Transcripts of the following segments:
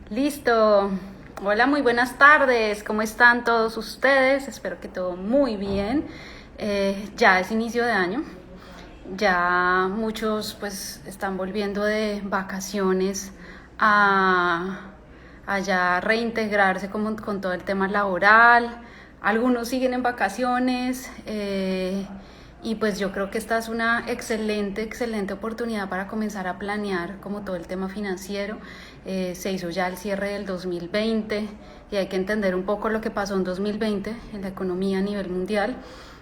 Listo. Hola, muy buenas tardes. ¿Cómo están todos ustedes? Espero que todo muy bien. Ya es inicio de año. Ya muchos pues están volviendo de vacaciones a, a ya reintegrarse con todo el tema laboral. Algunos siguen en vacaciones. Y pues yo creo que esta es una excelente oportunidad para comenzar a planear como todo el tema financiero. Se hizo ya el cierre del 2020 y hay que entender un poco lo que pasó en 2020 en la economía a nivel mundial,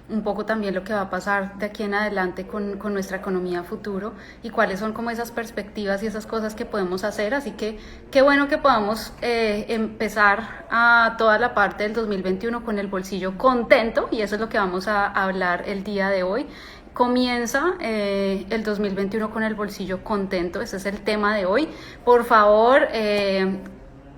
un poco también lo que va a pasar de aquí en adelante con nuestra economía futuro y cuáles son como esas perspectivas y esas cosas que podemos hacer. Así que qué bueno que podamos empezar a toda la parte del 2021 con el bolsillo contento, y eso es lo que vamos a hablar el día de hoy. Comienza el 2021 con el bolsillo contento, ese es el tema de hoy. Por favor,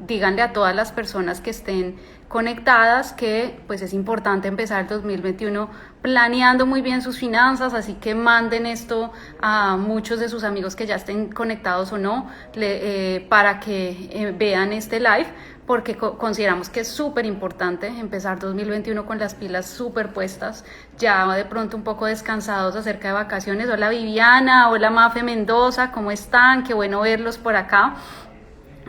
díganle a todas las personas que estén conectadas que pues es importante empezar el 2021 planeando muy bien sus finanzas, así que manden esto a muchos de sus amigos que ya estén conectados o no, para que vean este live, porque consideramos que es súper importante empezar 2021 con las pilas súper puestas, ya de pronto un poco descansados acerca de vacaciones. Hola Viviana, hola Mafe Mendoza, ¿cómo están? Qué bueno verlos por acá.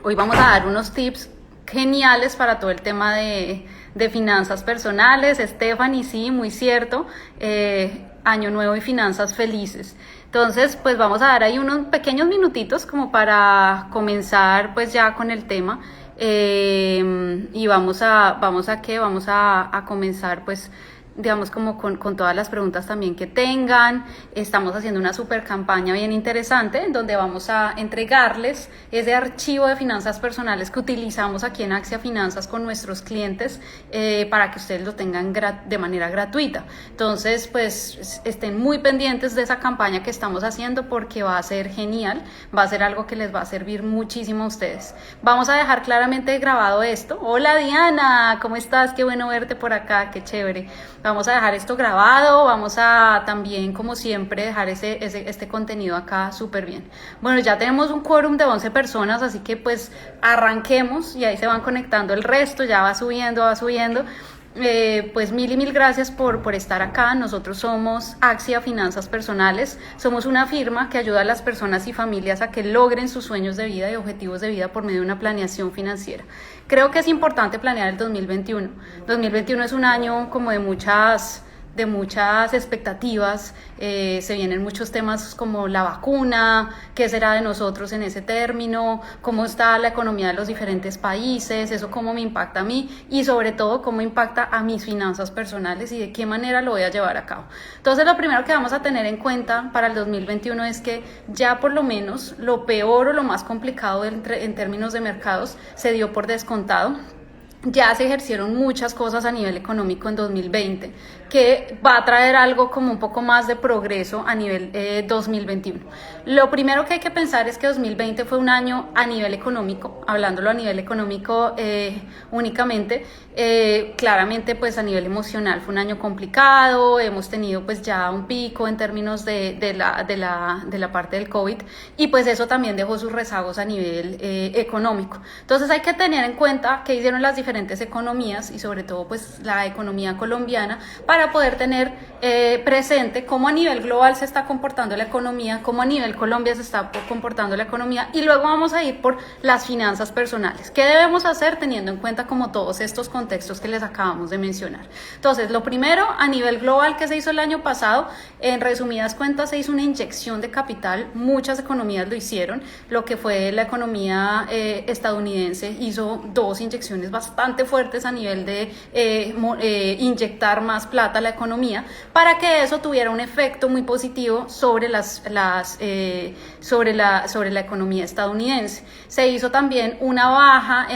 Hoy vamos a dar unos tips geniales para todo el tema de finanzas personales. Stephanie, sí, muy cierto. Año nuevo y finanzas felices. Entonces, pues vamos a dar ahí unos pequeños minutitos como para comenzar pues ya con el tema. Y vamos a comenzar pues digamos como con todas las preguntas también que tengan. Estamos haciendo una super campaña bien interesante en donde vamos a entregarles ese archivo de finanzas personales que utilizamos aquí en Axia Finanzas con nuestros clientes, para que ustedes lo tengan de manera gratuita. Entonces pues estén muy pendientes de esa campaña que estamos haciendo porque va a ser genial, va a ser algo que les va a servir muchísimo a ustedes. Vamos a dejar claramente grabado esto. Hola Diana, ¿cómo estás? Qué bueno verte por acá, qué chévere. Vamos a dejar esto grabado, vamos a también, como siempre, dejar este contenido acá súper bien. Bueno, ya tenemos un quórum de 11 personas, así que pues arranquemos y ahí se van conectando el resto, ya va subiendo. Pues mil gracias por estar acá. Nosotros somos Axia Finanzas Personales, somos una firma que ayuda a las personas y familias a que logren sus sueños de vida y objetivos de vida por medio de una planeación financiera. Creo que es importante planear el 2021. 2021 es un año como de muchas expectativas. Se vienen muchos temas como la vacuna, qué será de nosotros en ese término, cómo está la economía de los diferentes países, eso cómo me impacta a mí y sobre todo cómo impacta a mis finanzas personales y de qué manera lo voy a llevar a cabo. Entonces lo primero que vamos a tener en cuenta para el 2021 es que ya por lo menos lo peor o lo más complicado en términos de mercados se dio por descontado. Ya se ejercieron muchas cosas a nivel económico en 2020, que va a traer algo como un poco más de progreso a nivel 2021. Lo primero que hay que pensar es que 2020 fue un año a nivel económico, hablándolo a nivel económico únicamente. Claramente pues a nivel emocional fue un año complicado, hemos tenido pues ya un pico en términos de la parte del COVID, y pues eso también dejó sus rezagos a nivel económico. Entonces hay que tener en cuenta que hicieron las diferentes economías y sobre todo pues la economía colombiana para poder tener presente cómo a nivel global se está comportando la economía, cómo a nivel Colombia se está comportando la economía, y luego vamos a ir por las finanzas personales. ¿Qué debemos hacer teniendo en cuenta como todos estos contextos que les acabamos de mencionar? Entonces, lo primero a nivel global que se hizo el año pasado, en resumidas cuentas, se hizo una inyección de capital. Muchas economías lo hicieron. Lo que fue la economía estadounidense hizo dos inyecciones bastante fuertes a nivel de inyectar más plata a la economía para que eso tuviera un efecto muy positivo sobre la economía estadounidense. Se hizo también una baja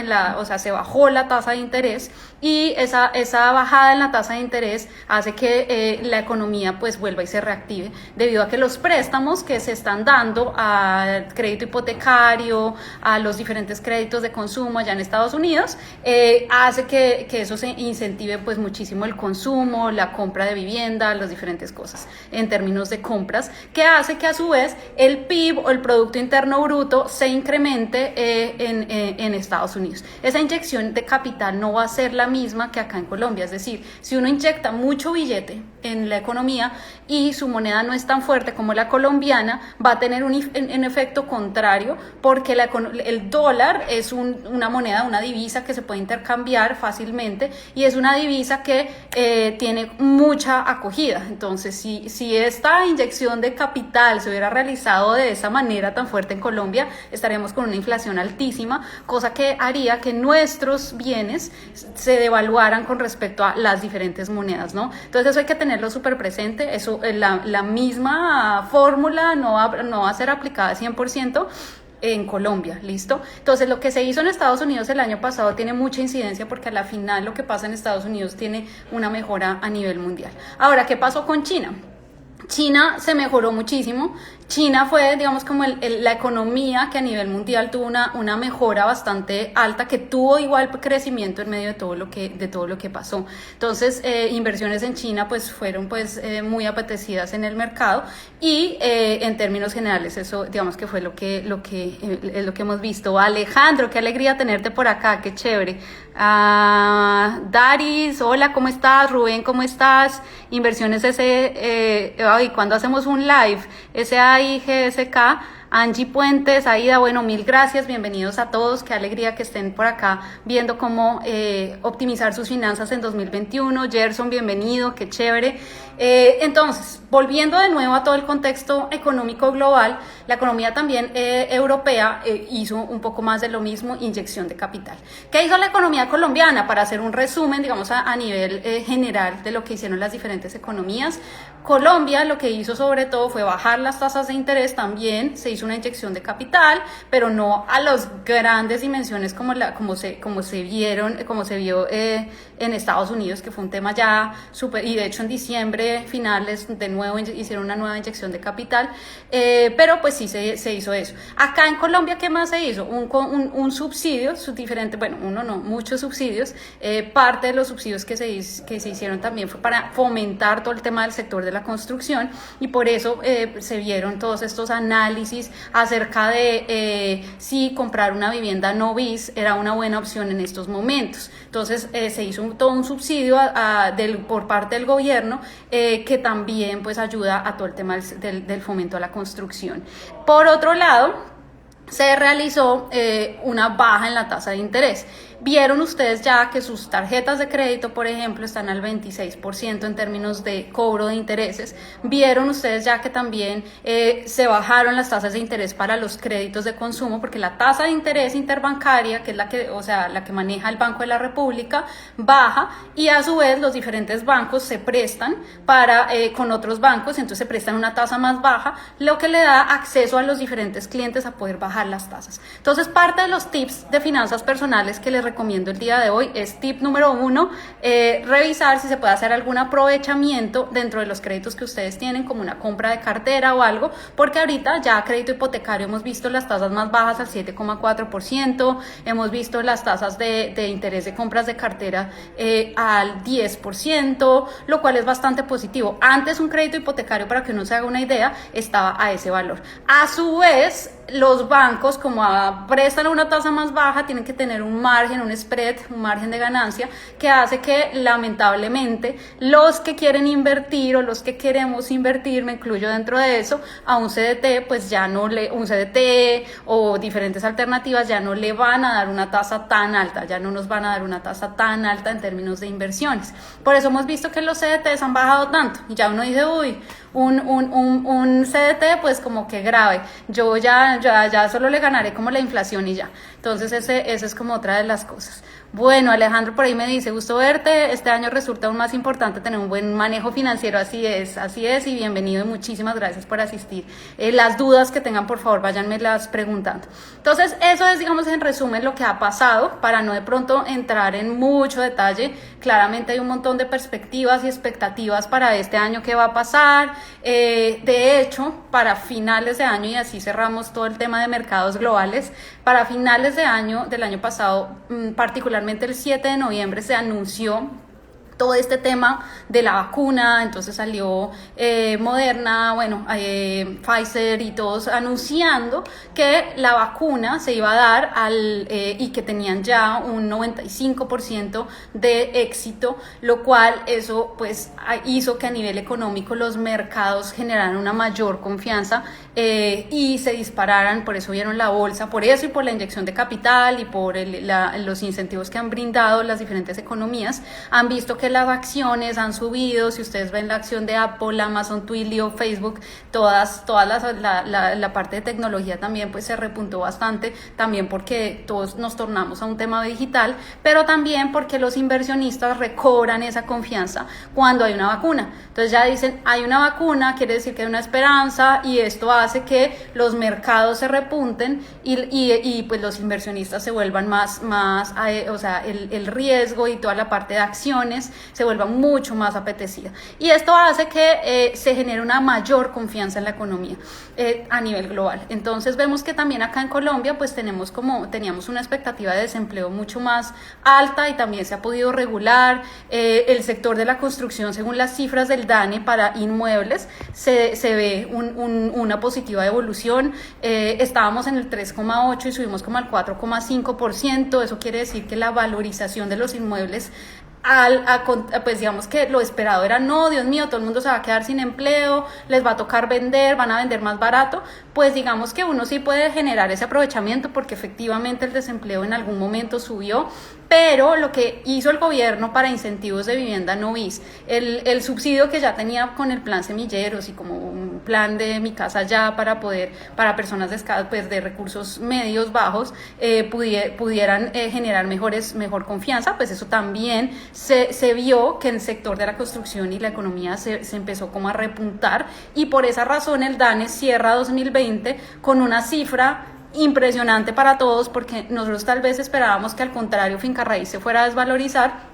se bajó la tasa de interés y esa bajada en la tasa de interés hace que la economía pues vuelva y se reactive, debido a que los préstamos que se están dando al crédito hipotecario, a los diferentes créditos de consumo allá en Estados Unidos, hace que eso se incentive pues muchísimo el consumo, la compra de vivienda, las diferentes cosas en términos de compras, que hace que a su vez el PIB o el Producto Interno Bruto se incremente en Estados Unidos. Esa inyección de capital no va a ser la misma que acá en Colombia, es decir, si uno inyecta mucho billete en la economía y su moneda no es tan fuerte como la colombiana, va a tener un efecto contrario, porque el dólar es una moneda, una divisa que se puede intercambiar fácilmente y es una divisa que tiene mucha acogida. Entonces, si esta inyección de capital se hubiera realizado de esa manera tan fuerte en Colombia, estaríamos con una inflación altísima, cosa que haría que nuestros bienes se devaluaran con respecto a las diferentes monedas, ¿no? Entonces eso hay que tenerlo súper presente. Eso, la misma fórmula no va a ser aplicada 100% en Colombia, ¿listo? Entonces lo que se hizo en Estados Unidos el año pasado tiene mucha incidencia, porque a la final lo que pasa en Estados Unidos tiene una mejora a nivel mundial. Ahora, ¿qué pasó con China? China se mejoró muchísimo. China fue, digamos, como la economía que a nivel mundial tuvo una mejora bastante alta, que tuvo igual crecimiento en medio de todo lo que pasó. Entonces, inversiones en China pues fueron muy apetecidas en el mercado, y en términos generales eso, digamos, que fue lo que hemos visto. Alejandro, qué alegría tenerte por acá, qué chévere. Daris, hola, ¿cómo estás? Rubén, ¿cómo estás? Inversiones ¿cuándo hacemos un live? SAIGSK, Angie Puentes, Aida, bueno, mil gracias, bienvenidos a todos, qué alegría que estén por acá viendo cómo optimizar sus finanzas en 2021. Gerson, bienvenido, qué chévere. Entonces, volviendo de nuevo a todo el contexto económico global, la economía también europea hizo un poco más de lo mismo, inyección de capital. ¿Qué hizo la economía colombiana? Para hacer un resumen, digamos, a nivel general de lo que hicieron las diferentes economías, Colombia lo que hizo sobre todo fue bajar las tasas de interés. También se hizo una inyección de capital, pero no a las grandes dimensiones como se vio en Estados Unidos, que fue un tema ya súper, y de hecho en diciembre finales de nuevo hicieron una nueva inyección de capital, pero pues sí se hizo eso. Acá en Colombia, ¿qué más se hizo? Un subsidio, muchos subsidios. Parte de los subsidios que se hicieron también fue para fomentar todo el tema del sector de la construcción, y por eso se vieron todos estos análisis acerca de si comprar una vivienda no bis era una buena opción en estos momentos. Entonces se hizo todo un subsidio por parte del gobierno, que también pues ayuda a todo el tema del fomento a la construcción. Por otro lado, se realizó una baja en la tasa de interés. Vieron ustedes ya que sus tarjetas de crédito, por ejemplo, están al 26% en términos de cobro de intereses. Vieron ustedes ya que también se bajaron las tasas de interés para los créditos de consumo, porque la tasa de interés interbancaria, que es la que maneja el Banco de la República, baja, y a su vez los diferentes bancos se prestan con otros bancos, entonces se prestan una tasa más baja, lo que le da acceso a los diferentes clientes a poder bajar las tasas. Entonces, parte de los tips de finanzas personales que les recomiendo el día de hoy es: tip número 1, revisar si se puede hacer algún aprovechamiento dentro de los créditos que ustedes tienen, como una compra de cartera o algo, porque ahorita ya crédito hipotecario hemos visto las tasas más bajas al 7,4%, hemos visto las tasas de interés de compras de cartera al 10%, lo cual es bastante positivo. Antes, un crédito hipotecario, para que uno se haga una idea, estaba a ese valor. A su vez, los bancos, como prestan una tasa más baja, tienen que tener un margen, un spread, un margen de ganancia, que hace que lamentablemente los que quieren invertir o los que queremos invertir, me incluyo dentro de eso, a un CDT, pues un CDT o diferentes alternativas ya no le van a dar una tasa tan alta, ya no nos van a dar una tasa tan alta en términos de inversiones. Por eso hemos visto que los CDTs han bajado tanto, y ya uno dice, un CDT, pues como que grave. Yo ya solo le ganaré como la inflación y ya. Entonces ese es como otra de las cosas. Bueno, Alejandro por ahí me dice, gusto verte, este año resulta aún más importante tener un buen manejo financiero, así es, y bienvenido y muchísimas gracias por asistir. Las dudas que tengan, por favor, váyanme las preguntando. Entonces, eso es, digamos, en resumen lo que ha pasado, para no de pronto entrar en mucho detalle. Claramente hay un montón de perspectivas y expectativas para este año que va a pasar. De hecho, para finales de año, y así cerramos todo el tema de mercados globales, para finales de año, del año pasado, particularmente el 7 de noviembre, se anunció todo este tema de la vacuna. Entonces salió Moderna, bueno, Pfizer y todos anunciando que la vacuna se iba a dar y que tenían ya un 95% de éxito, lo cual eso pues hizo que a nivel económico los mercados generaran una mayor confianza y se dispararan. Por eso vieron la bolsa, por eso y por la inyección de capital y por los incentivos que han brindado las diferentes economías, han visto que las acciones han subido. Si ustedes ven la acción de Apple, Amazon, Twilio, Facebook, la parte de tecnología también pues se repuntó bastante, también porque todos nos tornamos a un tema digital, pero también porque los inversionistas recobran esa confianza cuando hay una vacuna. Entonces ya dicen, hay una vacuna, quiere decir que hay una esperanza, y esto hace que los mercados se repunten y pues los inversionistas se vuelvan más o sea, el riesgo y toda la parte de acciones se vuelva mucho más apetecida, y esto hace que se genere una mayor confianza en la economía a nivel global. Entonces vemos que también acá en Colombia pues teníamos una expectativa de desempleo mucho más alta, y también se ha podido regular. El sector de la construcción, según las cifras del DANE para inmuebles, se ve una positiva evolución. Estábamos en el 3,8 y subimos como al 4,5%. Eso quiere decir que la valorización de los inmuebles, pues digamos que lo esperado era, no, Dios mío, todo el mundo se va a quedar sin empleo, les va a tocar vender, van a vender más barato. Pues digamos que uno sí puede generar ese aprovechamiento, porque efectivamente el desempleo en algún momento subió, pero lo que hizo el gobierno para incentivos de vivienda no bis, el subsidio que ya tenía con el plan Semilleros y como un plan de Mi Casa Ya para personas de recursos medios bajos, pudieran generar mejor confianza, pues eso también se vio que en el sector de la construcción y la economía se empezó como a repuntar, y por esa razón el DANE cierra 2020 con una cifra impresionante para todos, porque nosotros tal vez esperábamos que al contrario finca raíz se fuera a desvalorizar,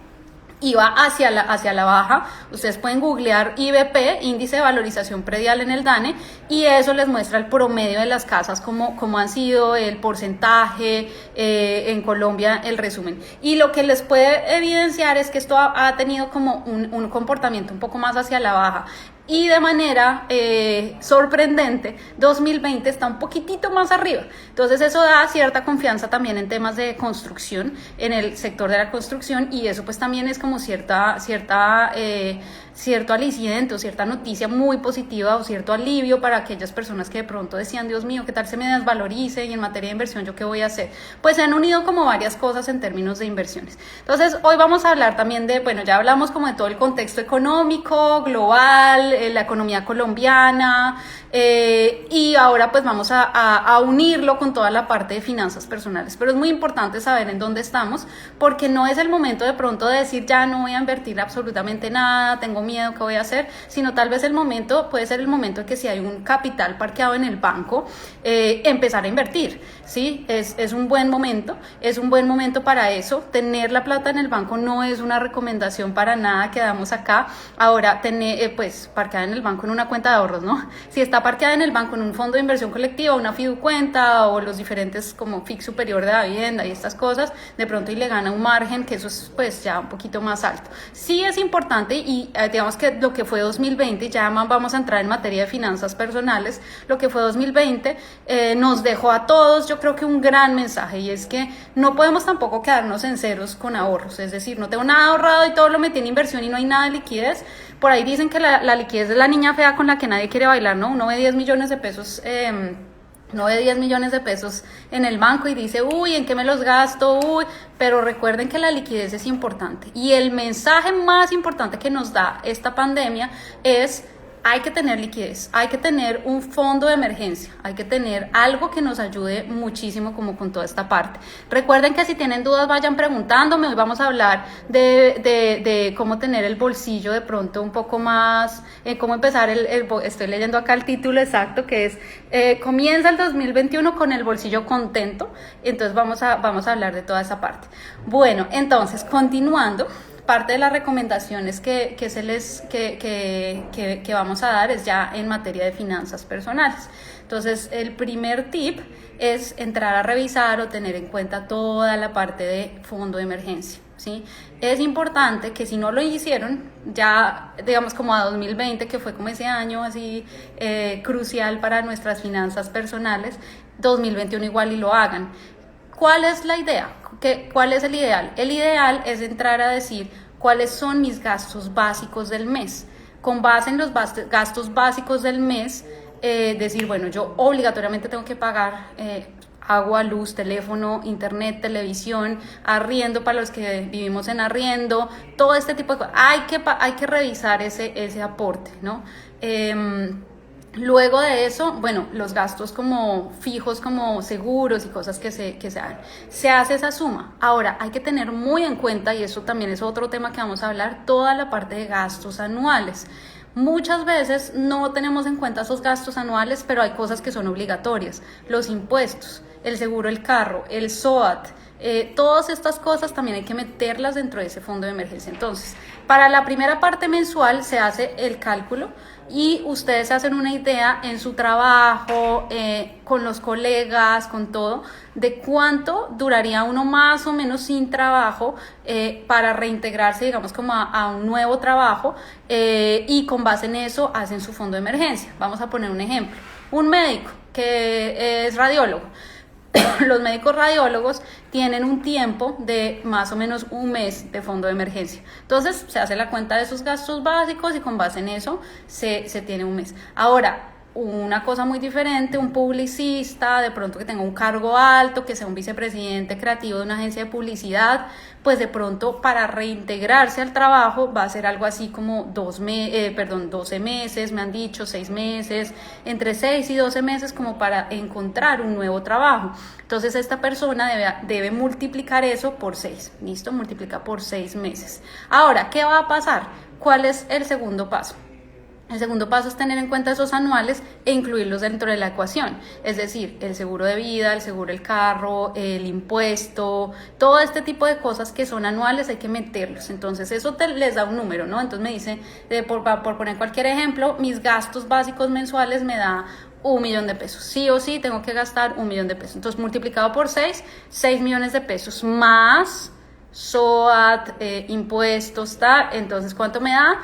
iba hacia la baja. Ustedes pueden googlear IVP, índice de valorización predial en el DANE, y eso les muestra el promedio de las casas, cómo han sido, el porcentaje en Colombia, el resumen. Y lo que les puede evidenciar es que esto ha tenido como un comportamiento un poco más hacia la baja. Y de manera sorprendente, 2020 está un poquitito más arriba. Entonces eso da cierta confianza también en temas de construcción, en el sector de la construcción, y eso pues también es como cierto aliciente o cierta noticia muy positiva o cierto alivio para aquellas personas que de pronto decían, Dios mío, ¿qué tal se me desvalorice? Y en materia de inversión, ¿yo qué voy a hacer? Pues se han unido como varias cosas en términos de inversiones. Entonces hoy vamos a hablar también ya hablamos como de todo el contexto económico, global, la economía colombiana, y ahora pues vamos a unirlo con toda la parte de finanzas personales. Pero es muy importante saber en dónde estamos, porque no es el momento de pronto de decir, ya no voy a invertir absolutamente nada, tengo miedo, ¿qué voy a hacer? Sino tal vez puede ser el momento en que si hay un capital parqueado en el banco, empezar a invertir, ¿sí? Es un buen momento para eso. Tener la plata en el banco no es una recomendación para nada que damos acá. Ahora, pues parqueada en el banco en una cuenta de ahorros, ¿no? Si está parqueada en el banco en un fondo de inversión colectiva, una fiducuenta o los diferentes como FIC superior de la vivienda y estas cosas, de pronto y le gana un margen, que eso es pues ya un poquito más alto. Sí es importante, y digamos que lo que fue 2020, ya vamos a entrar en materia de finanzas personales, lo que fue 2020 nos dejó a todos, yo creo que un gran mensaje, y es que no podemos tampoco quedarnos en ceros con ahorros. Es decir, no tengo nada ahorrado y todo lo metí en inversión y no hay nada de liquidez. Por ahí dicen que la liquidez es la niña fea con la que nadie quiere bailar, ¿no? Uno ve 10 millones de pesos en el banco y dice, uy, ¿en qué me los gasto? Uy, pero recuerden que la liquidez es importante, y el mensaje más importante que nos da esta pandemia es hay que tener liquidez, hay que tener un fondo de emergencia, hay que tener algo que nos ayude muchísimo como con toda esta parte. Recuerden que si tienen dudas vayan preguntándome, hoy vamos a hablar de cómo tener el bolsillo de pronto un poco más, cómo empezar estoy leyendo acá el título exacto que es comienza el 2021 con el bolsillo contento, entonces vamos a hablar de toda esa parte. Bueno, entonces continuando, parte de las recomendaciones que vamos a dar es ya en materia de finanzas personales. Entonces, el primer tip es entrar a revisar o tener en cuenta toda la parte de fondo de emergencia, ¿sí? Es importante que si no lo hicieron, ya digamos como a 2020, que fue como ese año así crucial para nuestras finanzas personales, 2021 igual y lo hagan. ¿Cuál es la idea? ¿Cuál es el ideal? El ideal es entrar a decir cuáles son mis gastos básicos del mes. Con base en los gastos básicos del mes, decir, bueno, yo obligatoriamente tengo que pagar agua, luz, teléfono, internet, televisión, arriendo para los que vivimos en arriendo, todo este tipo de cosas. Hay que revisar ese aporte, ¿no? Luego de eso, bueno, los gastos como fijos, como seguros y cosas que se hagan. Se hace esa suma. Ahora, hay que tener muy en cuenta, y eso también es otro tema que vamos a hablar, toda la parte de gastos anuales. Muchas veces no tenemos en cuenta esos gastos anuales, pero hay cosas que son obligatorias. Los impuestos, el seguro del carro, el SOAT, todas estas cosas también hay que meterlas dentro de ese fondo de emergencia. Entonces, para la primera parte mensual se hace el cálculo y ustedes se hacen una idea en su trabajo, con los colegas, con todo, de cuánto duraría uno más o menos sin trabajo para reintegrarse, digamos, como a un nuevo trabajo, y con base en eso hacen su fondo de emergencia. Vamos a poner un ejemplo. Un médico que es radiólogo. Los médicos radiólogos tienen un tiempo de más o menos un mes de fondo de emergencia. Entonces se hace la cuenta de sus gastos básicos y con base en eso se tiene un mes. Ahora, una cosa muy diferente, un publicista, de pronto que tenga un cargo alto, que sea un vicepresidente creativo de una agencia de publicidad, pues de pronto para reintegrarse al trabajo va a ser algo así como 12 meses, me han dicho 6 meses, entre 6 y 12 meses como para encontrar un nuevo trabajo. Entonces esta persona debe multiplicar eso por 6, ¿listo? Multiplica por 6 meses. Ahora, ¿qué va a pasar? ¿Cuál es el segundo paso? El segundo paso es tener en cuenta esos anuales e incluirlos dentro de la ecuación, es decir, el seguro de vida, el seguro del carro, el impuesto, todo este tipo de cosas que son anuales hay que meterlos. Entonces eso les da un número, ¿no? Entonces me dice, por poner cualquier ejemplo, mis gastos básicos mensuales me da 1.000.000 de pesos. Sí o sí tengo que gastar 1.000.000 de pesos. Entonces multiplicado por 6 millones de pesos más SOAT, impuestos, tal. Entonces, ¿cuánto me da?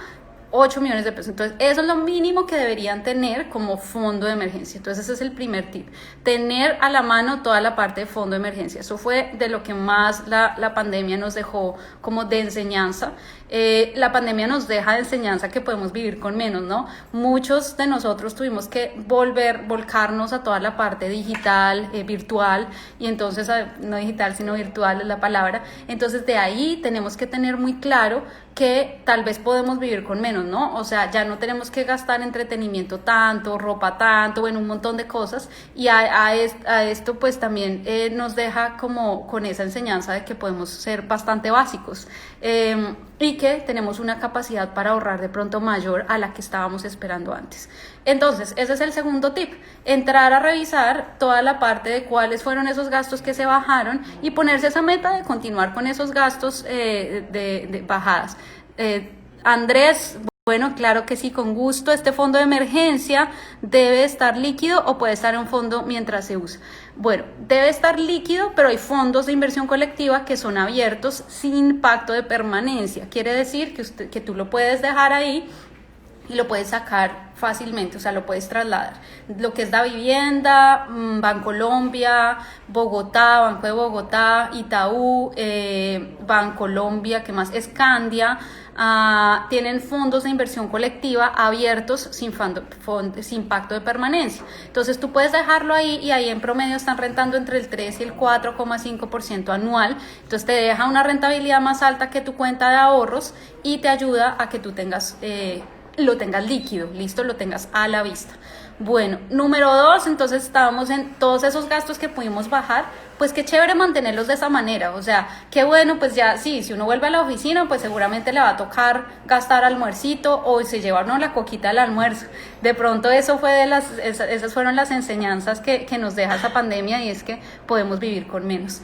8 millones de pesos. Entonces, eso es lo mínimo que deberían tener como fondo de emergencia. Entonces, ese es el primer tip. Tener a la mano toda la parte de fondo de emergencia. Eso fue de lo que más la pandemia nos dejó como de enseñanza. La pandemia nos deja de enseñanza que podemos vivir con menos, ¿no? Muchos de nosotros tuvimos que volcarnos a toda la parte digital, virtual, y entonces, no digital, sino virtual es la palabra. Entonces, de ahí tenemos que tener muy claro que tal vez podemos vivir con menos, ¿no? O sea, ya no tenemos que gastar entretenimiento tanto, ropa tanto, bueno, un montón de cosas, y a esto pues también nos deja como con esa enseñanza de que podemos ser bastante básicos, y que tenemos una capacidad para ahorrar de pronto mayor a la que estábamos esperando antes. Entonces, ese es el segundo tip, entrar a revisar toda la parte de cuáles fueron esos gastos que se bajaron y ponerse esa meta de continuar con esos gastos de bajadas. Andrés, bueno, claro que sí, con gusto. Este fondo de emergencia debe estar líquido o puede estar en fondo mientras se usa. Bueno, debe estar líquido, pero hay fondos de inversión colectiva que son abiertos sin pacto de permanencia. Quiere decir que tú lo puedes dejar ahí y lo puedes sacar fácilmente, o sea, lo puedes trasladar. Lo que es la vivienda, Bancolombia, Bogotá, Banco de Bogotá, Itaú, Bancolombia, ¿qué más? Escandia, tienen fondos de inversión colectiva abiertos sin pacto de permanencia. Entonces tú puedes dejarlo ahí y ahí en promedio están rentando entre el 3 y el 4,5% anual. Entonces te deja una rentabilidad más alta que tu cuenta de ahorros y te ayuda a que tú tengas lo tengas líquido, listo, lo tengas a la vista. Bueno, número 2, entonces estábamos en todos esos gastos que pudimos bajar, pues qué chévere mantenerlos de esa manera, o sea, qué bueno, pues ya sí, si uno vuelve a la oficina, pues seguramente le va a tocar gastar almuercito o se lleva uno la coquita al almuerzo. De pronto eso fue esas fueron las enseñanzas que nos deja esa pandemia, y es que podemos vivir con menos.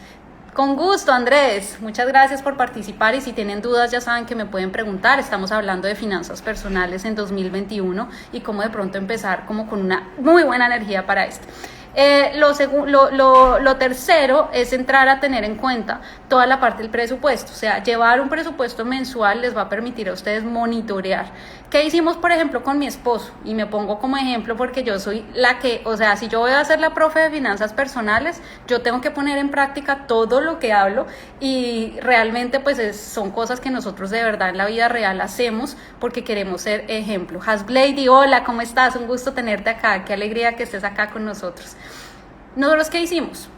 Con gusto, Andrés. Muchas gracias por participar, y si tienen dudas ya saben que me pueden preguntar. Estamos hablando de finanzas personales en 2021 y cómo de pronto empezar como con una muy buena energía para esto. Lo tercero es entrar a tener en cuenta toda la parte del presupuesto, o sea, llevar un presupuesto mensual les va a permitir a ustedes monitorear. ¿Qué hicimos, por ejemplo, con mi esposo? Y me pongo como ejemplo porque yo soy la que, o sea, si yo voy a ser la profe de finanzas personales, yo tengo que poner en práctica todo lo que hablo, y realmente pues son cosas que nosotros de verdad en la vida real hacemos porque queremos ser ejemplo. Hasblady, hola, ¿cómo estás? Un gusto tenerte acá, qué alegría que estés acá con nosotros. ¿Nosotros qué hicimos?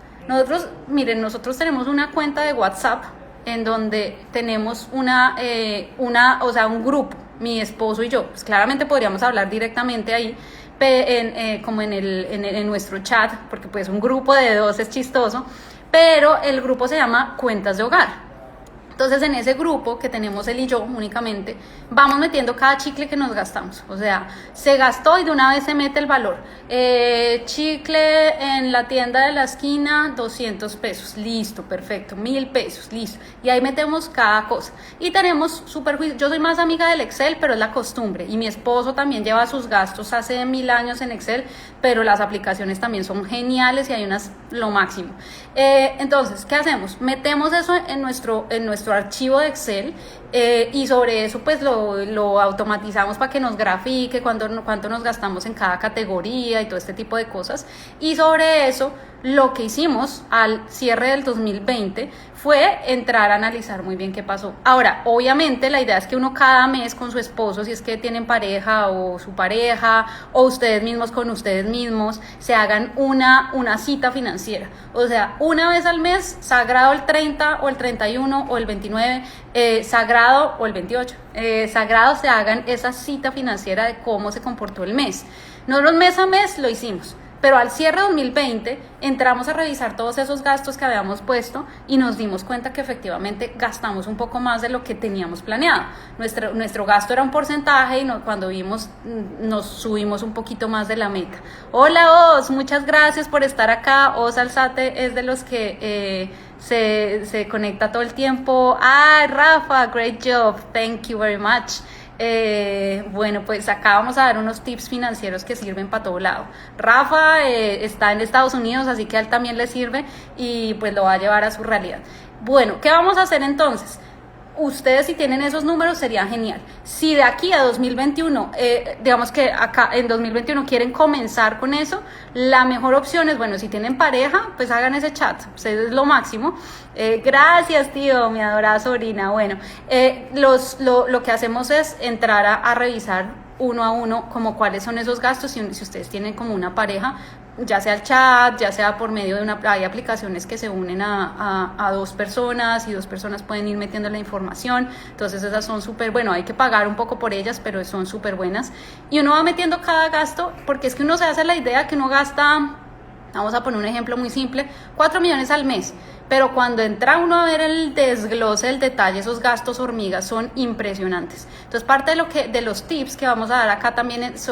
Miren, nosotros tenemos una cuenta de WhatsApp en donde tenemos o sea, un grupo, mi esposo y yo. Pues claramente podríamos hablar directamente ahí, como en nuestro chat, porque pues un grupo de dos es chistoso, pero el grupo se llama Cuentas de Hogar. Entonces en ese grupo que tenemos él y yo únicamente, vamos metiendo cada chicle que nos gastamos. O sea, se gastó y de una vez se mete el valor. Chicle en la tienda de la esquina, 200 pesos. Listo, perfecto. 1000 pesos, listo. Y ahí metemos cada cosa. Y tenemos yo soy más amiga del Excel, pero es la costumbre. Y mi esposo también lleva sus gastos hace 1000 años en Excel, pero las aplicaciones también son geniales y hay unas lo máximo. Entonces, ¿qué hacemos? Metemos eso en nuestro archivo de Excel, y sobre eso pues lo automatizamos para que nos grafique cuánto nos gastamos en cada categoría y todo este tipo de cosas. Y sobre eso lo que hicimos al cierre del 2020 fue entrar a analizar muy bien qué pasó. Ahora, obviamente la idea es que uno cada mes con su esposo, si es que tienen pareja o su pareja, o ustedes mismos con ustedes mismos, se hagan una cita financiera. O sea, una vez al mes, sagrado el 30 o el 31 o el 29, sagrado o el 28, sagrado se hagan esa cita financiera de cómo se comportó el mes. Nosotros mes a mes lo hicimos, pero al cierre de 2020 entramos a revisar todos esos gastos que habíamos puesto y nos dimos cuenta que efectivamente gastamos un poco más de lo que teníamos planeado. Nuestro gasto era un porcentaje y cuando vimos nos subimos un poquito más de la meta. Hola Os, muchas gracias por estar acá. Os Alzate es de los que se conecta todo el tiempo. Rafa, great job, thank you very much. Bueno, pues acá vamos a dar unos tips financieros que sirven para todo lado. Rafa está en Estados Unidos, así que a él también le sirve y pues lo va a llevar a su realidad. Bueno, ¿qué vamos a hacer entonces? Ustedes si tienen esos números sería genial. Si de aquí a 2021, digamos que acá en 2021 quieren comenzar con eso, la mejor opción es, bueno, si tienen pareja, pues hagan ese chat, ustedes es lo máximo. Gracias tío, mi adorada sobrina. Bueno, lo que hacemos es entrar a revisar uno a uno como cuáles son esos gastos, si ustedes tienen como una pareja, ya sea el chat, ya sea por medio de hay aplicaciones que se unen a dos personas y dos personas pueden ir metiendo la información, entonces esas son súper, bueno, hay que pagar un poco por ellas, pero son súper buenas, y uno va metiendo cada gasto, porque es que uno se hace la idea que uno gasta, vamos a poner un ejemplo muy simple, 4 millones al mes, pero cuando entra uno a ver el desglose, el detalle, esos gastos hormigas son impresionantes. Entonces parte de los tips que vamos a dar acá también es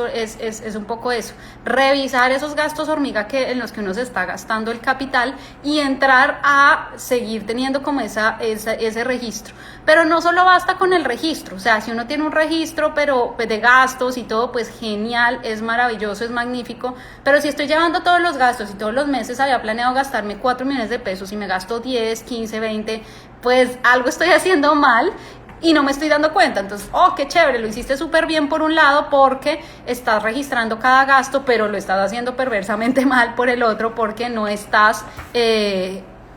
un poco eso, revisar esos gastos hormiga en los que uno se está gastando el capital y entrar a seguir teniendo como ese registro. Pero no solo basta con el registro, o sea, si uno tiene un registro pero de gastos y todo, pues genial, es maravilloso, es magnífico, pero si estoy llevando todos los gastos y todos los meses había planeado gastarme 4 millones de pesos y me gasto 10, 15, 20, pues algo estoy haciendo mal y no me estoy dando cuenta. Entonces, qué chévere, lo hiciste súper bien por un lado porque estás registrando cada gasto, pero lo estás haciendo perversamente mal por el otro porque no estás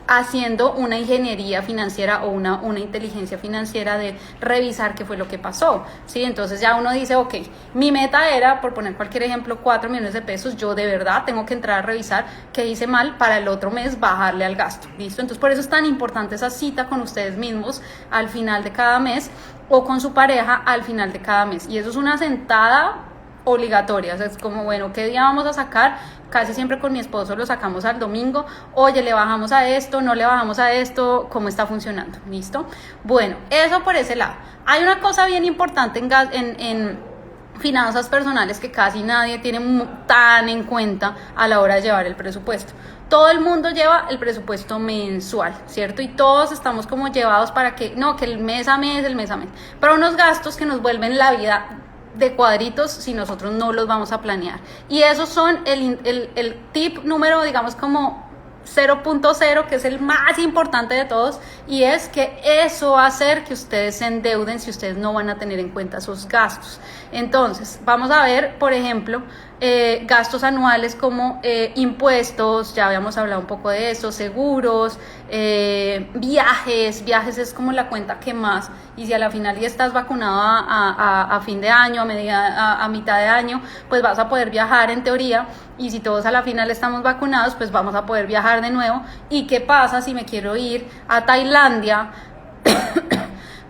haciendo una ingeniería financiera o una inteligencia financiera de revisar qué fue lo que pasó, ¿sí? Entonces ya uno dice, ok, mi meta era, por poner cualquier ejemplo, 4 millones de pesos, yo de verdad tengo que entrar a revisar qué hice mal para el otro mes bajarle al gasto, ¿listo? Entonces por eso es tan importante esa cita con ustedes mismos al final de cada mes o con su pareja al final de cada mes. Y eso es una sentada obligatoria, o sea, es como, bueno, ¿qué día vamos a sacar? Casi siempre con mi esposo lo sacamos al domingo. Oye, ¿le bajamos a esto? ¿No le bajamos a esto? ¿Cómo está funcionando? ¿Listo? Bueno, eso por ese lado. Hay una cosa bien importante en finanzas personales que casi nadie tiene tan en cuenta a la hora de llevar el presupuesto. Todo el mundo lleva el presupuesto mensual, ¿cierto? Y todos estamos como llevados para que, no, que el mes a mes, pero unos gastos que nos vuelven la vida de cuadritos si nosotros no los vamos a planear. Y esos son el tip número, digamos, como 0.0, que es el más importante de todos, y es que eso va a hacer que ustedes se endeuden si ustedes no van a tener en cuenta sus gastos. Entonces, vamos a ver, por ejemplo, gastos anuales como impuestos, ya habíamos hablado un poco de eso, seguros, viajes es como la cuenta que más, y si a la final ya estás vacunado a fin de año, a mitad de año, pues vas a poder viajar en teoría, y si todos a la final estamos vacunados, pues vamos a poder viajar de nuevo. ¿Y qué pasa si me quiero ir a Tailandia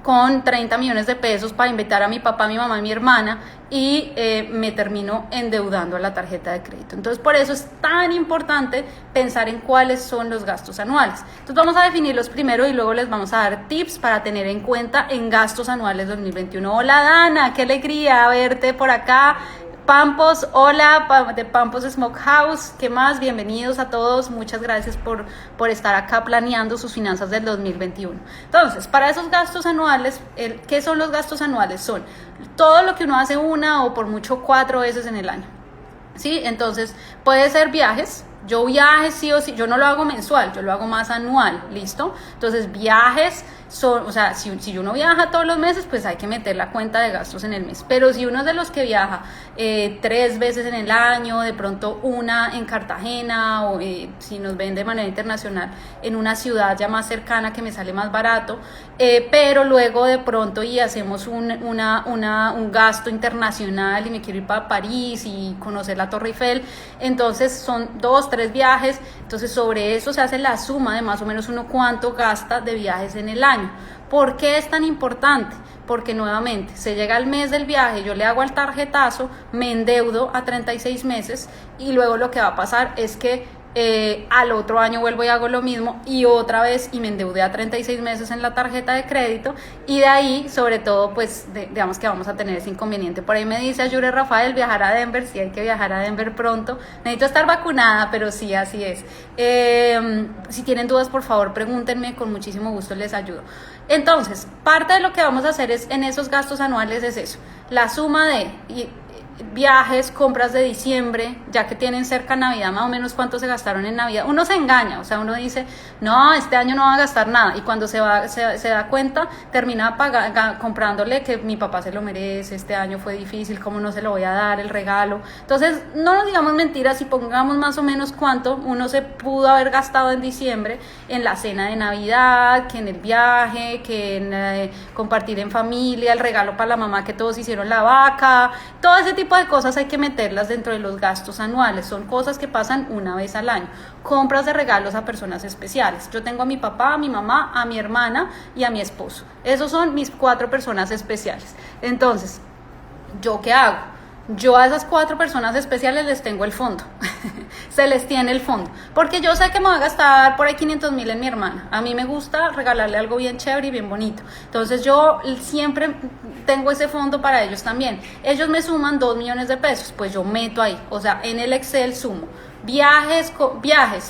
con 30 millones de pesos para invitar a mi papá, mi mamá y mi hermana, y me termino endeudando a la tarjeta de crédito? Entonces, por eso es tan importante pensar en cuáles son los gastos anuales. Entonces, vamos a definirlos primero y luego les vamos a dar tips para tener en cuenta en gastos anuales 2021. Hola, Dana, qué alegría verte por acá. Pampos, hola, de Pampos Smokehouse, ¿qué más? Bienvenidos a todos, muchas gracias por estar acá planeando sus finanzas del 2021. Entonces, para esos gastos anuales, ¿qué son los gastos anuales? Son todo lo que uno hace una o por mucho 4 veces en el año, ¿sí? Entonces, puede ser viajes. Yo viajes sí o sí, yo no lo hago mensual, yo lo hago más anual, ¿listo? Entonces, viajes son, o sea, si uno viaja todos los meses, pues hay que meter la cuenta de gastos en el mes. Pero si uno es de los que viaja 3 veces en el año, de pronto una en Cartagena, o si nos ven de manera internacional, en una ciudad ya más cercana que me sale más barato, pero luego de pronto y hacemos un gasto internacional y me quiero ir para París y conocer la Torre Eiffel, entonces son 2, 3 viajes, entonces sobre eso se hace la suma de más o menos uno cuánto gasta de viajes en el año. ¿Por qué es tan importante? Porque nuevamente se llega al mes del viaje, yo le hago el tarjetazo, me endeudo a 36 meses y luego lo que va a pasar es que al otro año vuelvo y hago lo mismo y otra vez y me endeudé a 36 meses en la tarjeta de crédito, y de ahí sobre todo pues digamos que vamos a tener ese inconveniente. Por ahí me dice Ayure Rafael, viajar a Denver, sí hay que viajar a Denver pronto, necesito estar vacunada, pero sí, así es. Si tienen dudas, por favor pregúntenme, con muchísimo gusto les ayudo. Entonces, parte de lo que vamos a hacer es en esos gastos anuales es eso, la suma de viajes, compras de diciembre, ya que tienen cerca Navidad, más o menos cuánto se gastaron en Navidad. Uno se engaña, o sea, uno dice, no, este año no va a gastar nada, y cuando se da cuenta, termina comprándole que mi papá se lo merece, este año fue difícil, ¿cómo no se lo voy a dar el regalo? Entonces, no nos digamos mentiras y pongamos más o menos cuánto uno se pudo haber gastado en diciembre en la cena de Navidad, que en el viaje, que en compartir en familia, el regalo para la mamá que todos hicieron la vaca, todo ese tipo de cosas hay que meterlas dentro de los gastos anuales. Son cosas que pasan una vez al año. Compras de regalos a personas especiales. Yo tengo a mi papá, a mi mamá, a mi hermana y a mi esposo. Esos son mis 4 personas especiales. Entonces, ¿yo qué hago? Yo a esas 4 personas especiales les tengo el fondo. Se les tiene el fondo. Porque yo sé que me voy a gastar por ahí 500,000 en mi hermana. A mí me gusta regalarle algo bien chévere y bien bonito. Entonces yo siempre tengo ese fondo para ellos también. Ellos me suman 2 millones de pesos. Pues yo meto ahí. O sea, en el Excel sumo. Viajes,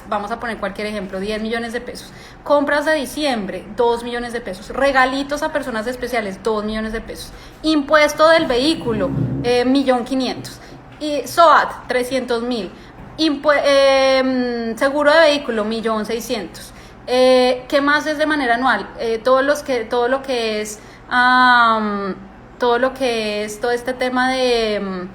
vamos a poner cualquier ejemplo, 10 millones de pesos. Compras de diciembre, 2 millones de pesos. Regalitos a personas especiales, 2 millones de pesos. Impuesto del vehículo, 1.500.000. Y SOAT, 300,000. Seguro de vehículo, 1.600.000. ¿Qué más es de manera anual? Todo lo que es todo este tema de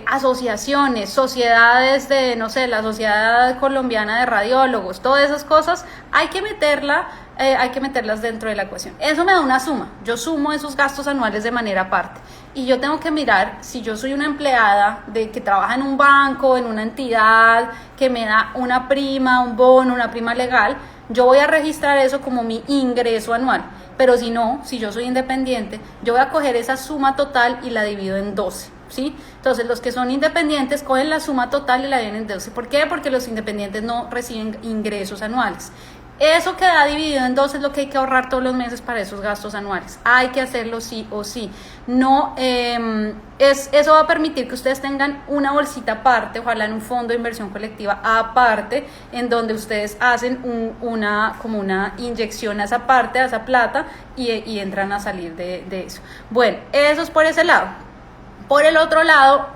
asociaciones, sociedades de, no sé, la Sociedad Colombiana de Radiólogos, todas esas cosas, hay que meterlas dentro de la ecuación. Eso me da una suma, yo sumo esos gastos anuales de manera aparte, y yo tengo que mirar si yo soy una empleada que trabaja en un banco, en una entidad que me da una prima, un bono, una prima legal. yo voy a registrar eso como mi ingreso anual. Pero si no, si yo soy independiente, yo voy a coger esa suma total y la divido en 12, ¿sí? Entonces, los que son independientes cogen la suma total y la dividen en 12. ¿Por qué? Porque los independientes no reciben ingresos anuales. Eso que da dividido en 12 es lo que hay que ahorrar todos los meses para esos gastos anuales. Hay que hacerlo sí o sí. No, eso va a permitir que ustedes tengan una bolsita aparte, ojalá en un fondo de inversión colectiva aparte, en donde ustedes hacen como una inyección a esa parte, a esa plata, y entran a salir de eso. Bueno, eso es por ese lado. Por el otro lado,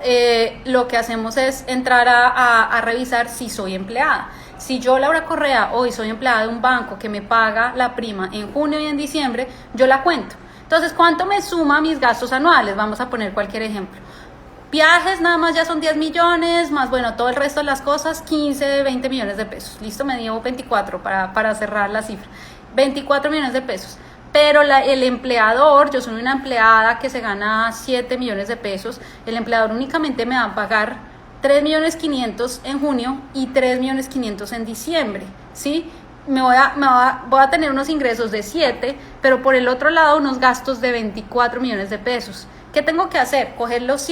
lo que hacemos es entrar a revisar si soy empleada. Si yo, Laura Correa, hoy soy empleada de un banco que me paga la prima en junio y en diciembre, yo la cuento. Entonces, ¿cuánto me suma mis gastos anuales? Vamos a poner cualquier ejemplo. Viajes nada más ya son 10 millones, más bueno, todo el resto de las cosas, 15, 20 millones de pesos. Listo, me dio 24 para cerrar la cifra. 24 millones de pesos. Pero el empleador, yo soy una empleada que se gana 7 millones de pesos, el empleador únicamente me va a pagar 3.500.000 en junio y 3.500.000 en diciembre, ¿sí? Voy a tener unos ingresos de 7, pero por el otro lado unos gastos de 24 millones de pesos. ¿Qué tengo que hacer? Coger los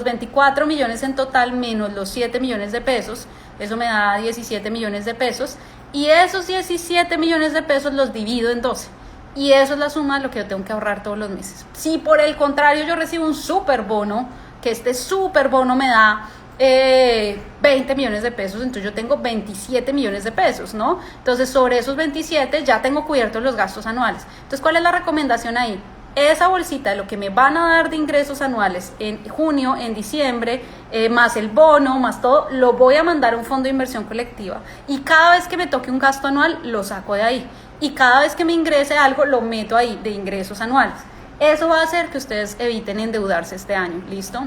24 millones en total menos los 7 millones de pesos, eso me da 17 millones de pesos, y esos 17 millones de pesos los divido en 12. Y eso es la suma de lo que yo tengo que ahorrar todos los meses. Si por el contrario yo recibo un super bono, que este super bono me da 20 millones de pesos, entonces yo tengo 27 millones de pesos, ¿no? Entonces sobre esos 27 ya tengo cubiertos los gastos anuales. Entonces, ¿cuál es la recomendación ahí? Esa bolsita de lo que me van a dar de ingresos anuales en junio, en diciembre, más el bono, más todo, lo voy a mandar a un fondo de inversión colectiva. Y cada vez que me toque un gasto anual, lo saco de ahí. Y cada vez que me ingrese algo, lo meto ahí de ingresos anuales. Eso va a hacer que ustedes eviten endeudarse este año, ¿listo?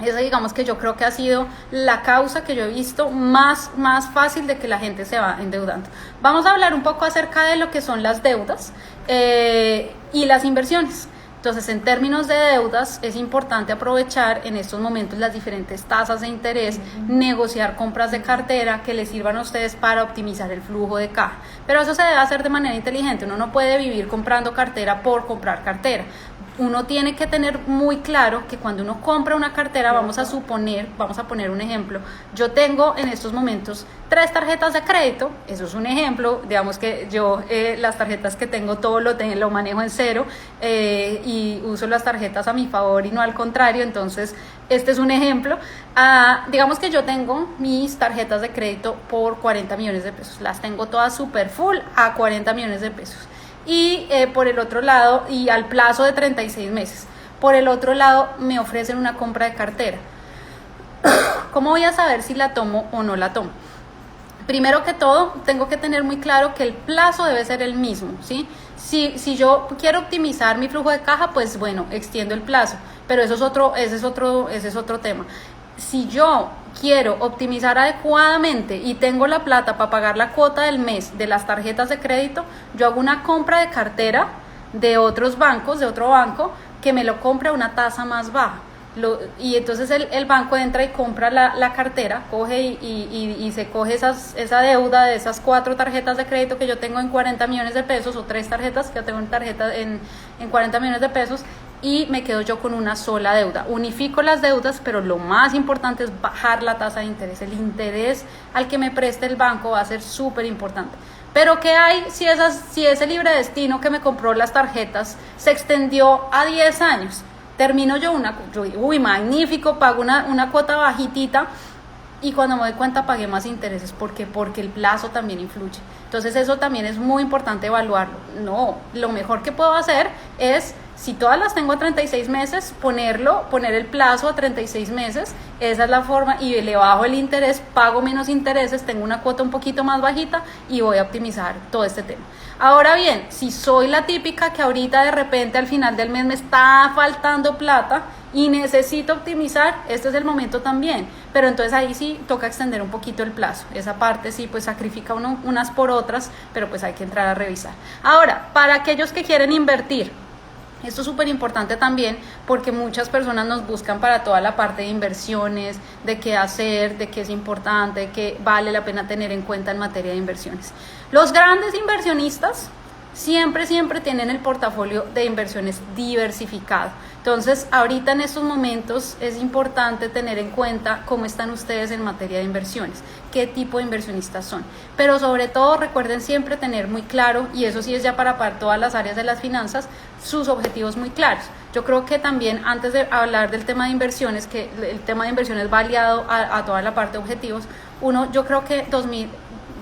Esa, digamos que yo creo que ha sido la causa que yo he visto más fácil de que la gente se va endeudando. Vamos a hablar un poco acerca de lo que son las deudas y las inversiones. Entonces, en términos de deudas, es importante aprovechar en estos momentos las diferentes tasas de interés, negociar compras de cartera que les sirvan a ustedes para optimizar el flujo de caja. Pero eso se debe hacer de manera inteligente. Uno no puede vivir comprando cartera por comprar cartera. Uno tiene que tener muy claro que cuando uno compra una cartera, vamos a poner un ejemplo, yo tengo en estos momentos 3 tarjetas de crédito, eso es un ejemplo, digamos que yo las tarjetas que tengo todo lo manejo en cero y uso las tarjetas a mi favor y no al contrario, entonces este es un ejemplo. Digamos que yo tengo mis tarjetas de crédito por 40 millones de pesos, las tengo todas super full a 40 millones de pesos. Y por el otro lado, y al plazo de 36 meses, por el otro lado me ofrecen una compra de cartera. ¿Cómo voy a saber si la tomo o no la tomo? Primero que todo, tengo que tener muy claro que el plazo debe ser el mismo, ¿sí? Si yo quiero optimizar mi flujo de caja, pues bueno, extiendo el plazo, pero ese es otro tema. Si yo quiero optimizar adecuadamente y tengo la plata para pagar la cuota del mes de las tarjetas de crédito, yo hago una compra de cartera de otros bancos, de otro banco, que me lo compre a una tasa más baja. Y entonces el banco entra y compra la cartera, coge y se coge esa deuda de esas 4 tarjetas de crédito que yo tengo en 40 millones de pesos, o 3 tarjetas que yo tengo en 40 millones de pesos, y me quedo yo con una sola deuda. Unifico las deudas, pero lo más importante es bajar la tasa de interés. El interés al que me preste el banco va a ser súper importante. Pero ¿qué hay si ese libre destino que me compró las tarjetas se extendió a 10 años? Termino yo magnífico, pago una cuota bajitita y cuando me doy cuenta pagué más intereses. ¿Por qué? Porque el plazo también influye. Entonces eso también es muy importante evaluarlo. No, lo mejor que puedo hacer es, si todas las tengo a 36 meses, poner el plazo a 36 meses, esa es la forma, y le bajo el interés, pago menos intereses, tengo una cuota un poquito más bajita y voy a optimizar todo este tema. Ahora bien, si soy la típica que ahorita de repente al final del mes me está faltando plata y necesito optimizar, este es el momento también, pero entonces ahí sí toca extender un poquito el plazo, esa parte sí pues sacrifica uno unas por otras, pero pues hay que entrar a revisar. Ahora, para aquellos que quieren invertir Esto es súper importante también porque muchas personas nos buscan para toda la parte de inversiones, de qué hacer, de qué es importante, de qué vale la pena tener en cuenta en materia de inversiones. Los grandes inversionistas siempre tienen el portafolio de inversiones diversificado. Entonces, ahorita en estos momentos es importante tener en cuenta cómo están ustedes en materia de inversiones, qué tipo de inversionistas son. Pero sobre todo recuerden siempre tener muy claro, y eso sí es ya para todas las áreas de las finanzas, sus objetivos muy claros. Yo creo que también antes de hablar del tema de inversiones, que el tema de inversiones va aliado a toda la parte de objetivos, yo creo que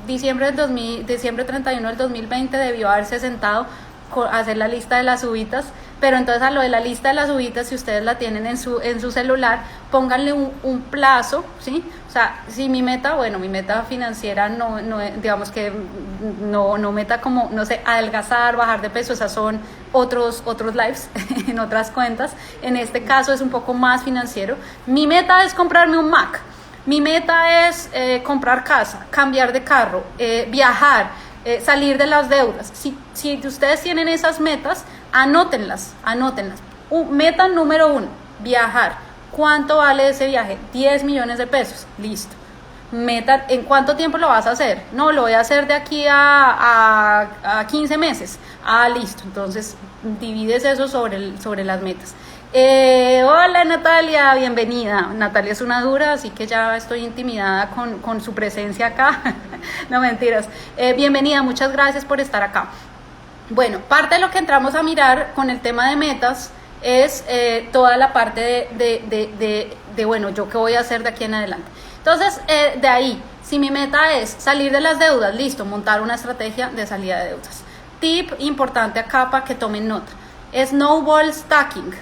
diciembre 31 del 2020 debió haberse sentado a hacer la lista de las uvitas, pero entonces a lo de la lista de las uvitas, si ustedes la tienen en su celular, pónganle un plazo, ¿sí? O sea, si mi meta financiera no digamos que no meta como, no sé, adelgazar, bajar de peso, esas son otros lives en otras cuentas. En este caso es un poco más financiero. Mi meta es comprarme un Mac. Mi meta es comprar casa, cambiar de carro, viajar, salir de las deudas. Si ustedes tienen esas metas, anótenlas. Meta número 1, viajar. ¿Cuánto vale ese viaje? 10 millones de pesos. Listo. Meta, ¿en cuánto tiempo lo vas a hacer? No, lo voy a hacer de aquí a 15 meses. Listo. Entonces, divides eso sobre las metas. Hola Natalia, bienvenida. Natalia es una dura, así que ya estoy intimidada con su presencia acá. No, mentiras. Bienvenida, muchas gracias por estar acá. Bueno, parte de lo que entramos a mirar con el tema de metas es toda la parte de bueno, yo qué voy a hacer de aquí en adelante. Entonces, de ahí, si mi meta es salir de las deudas, listo, montar una estrategia de salida de deudas. Tip importante acá para que tomen nota. Snowball stacking,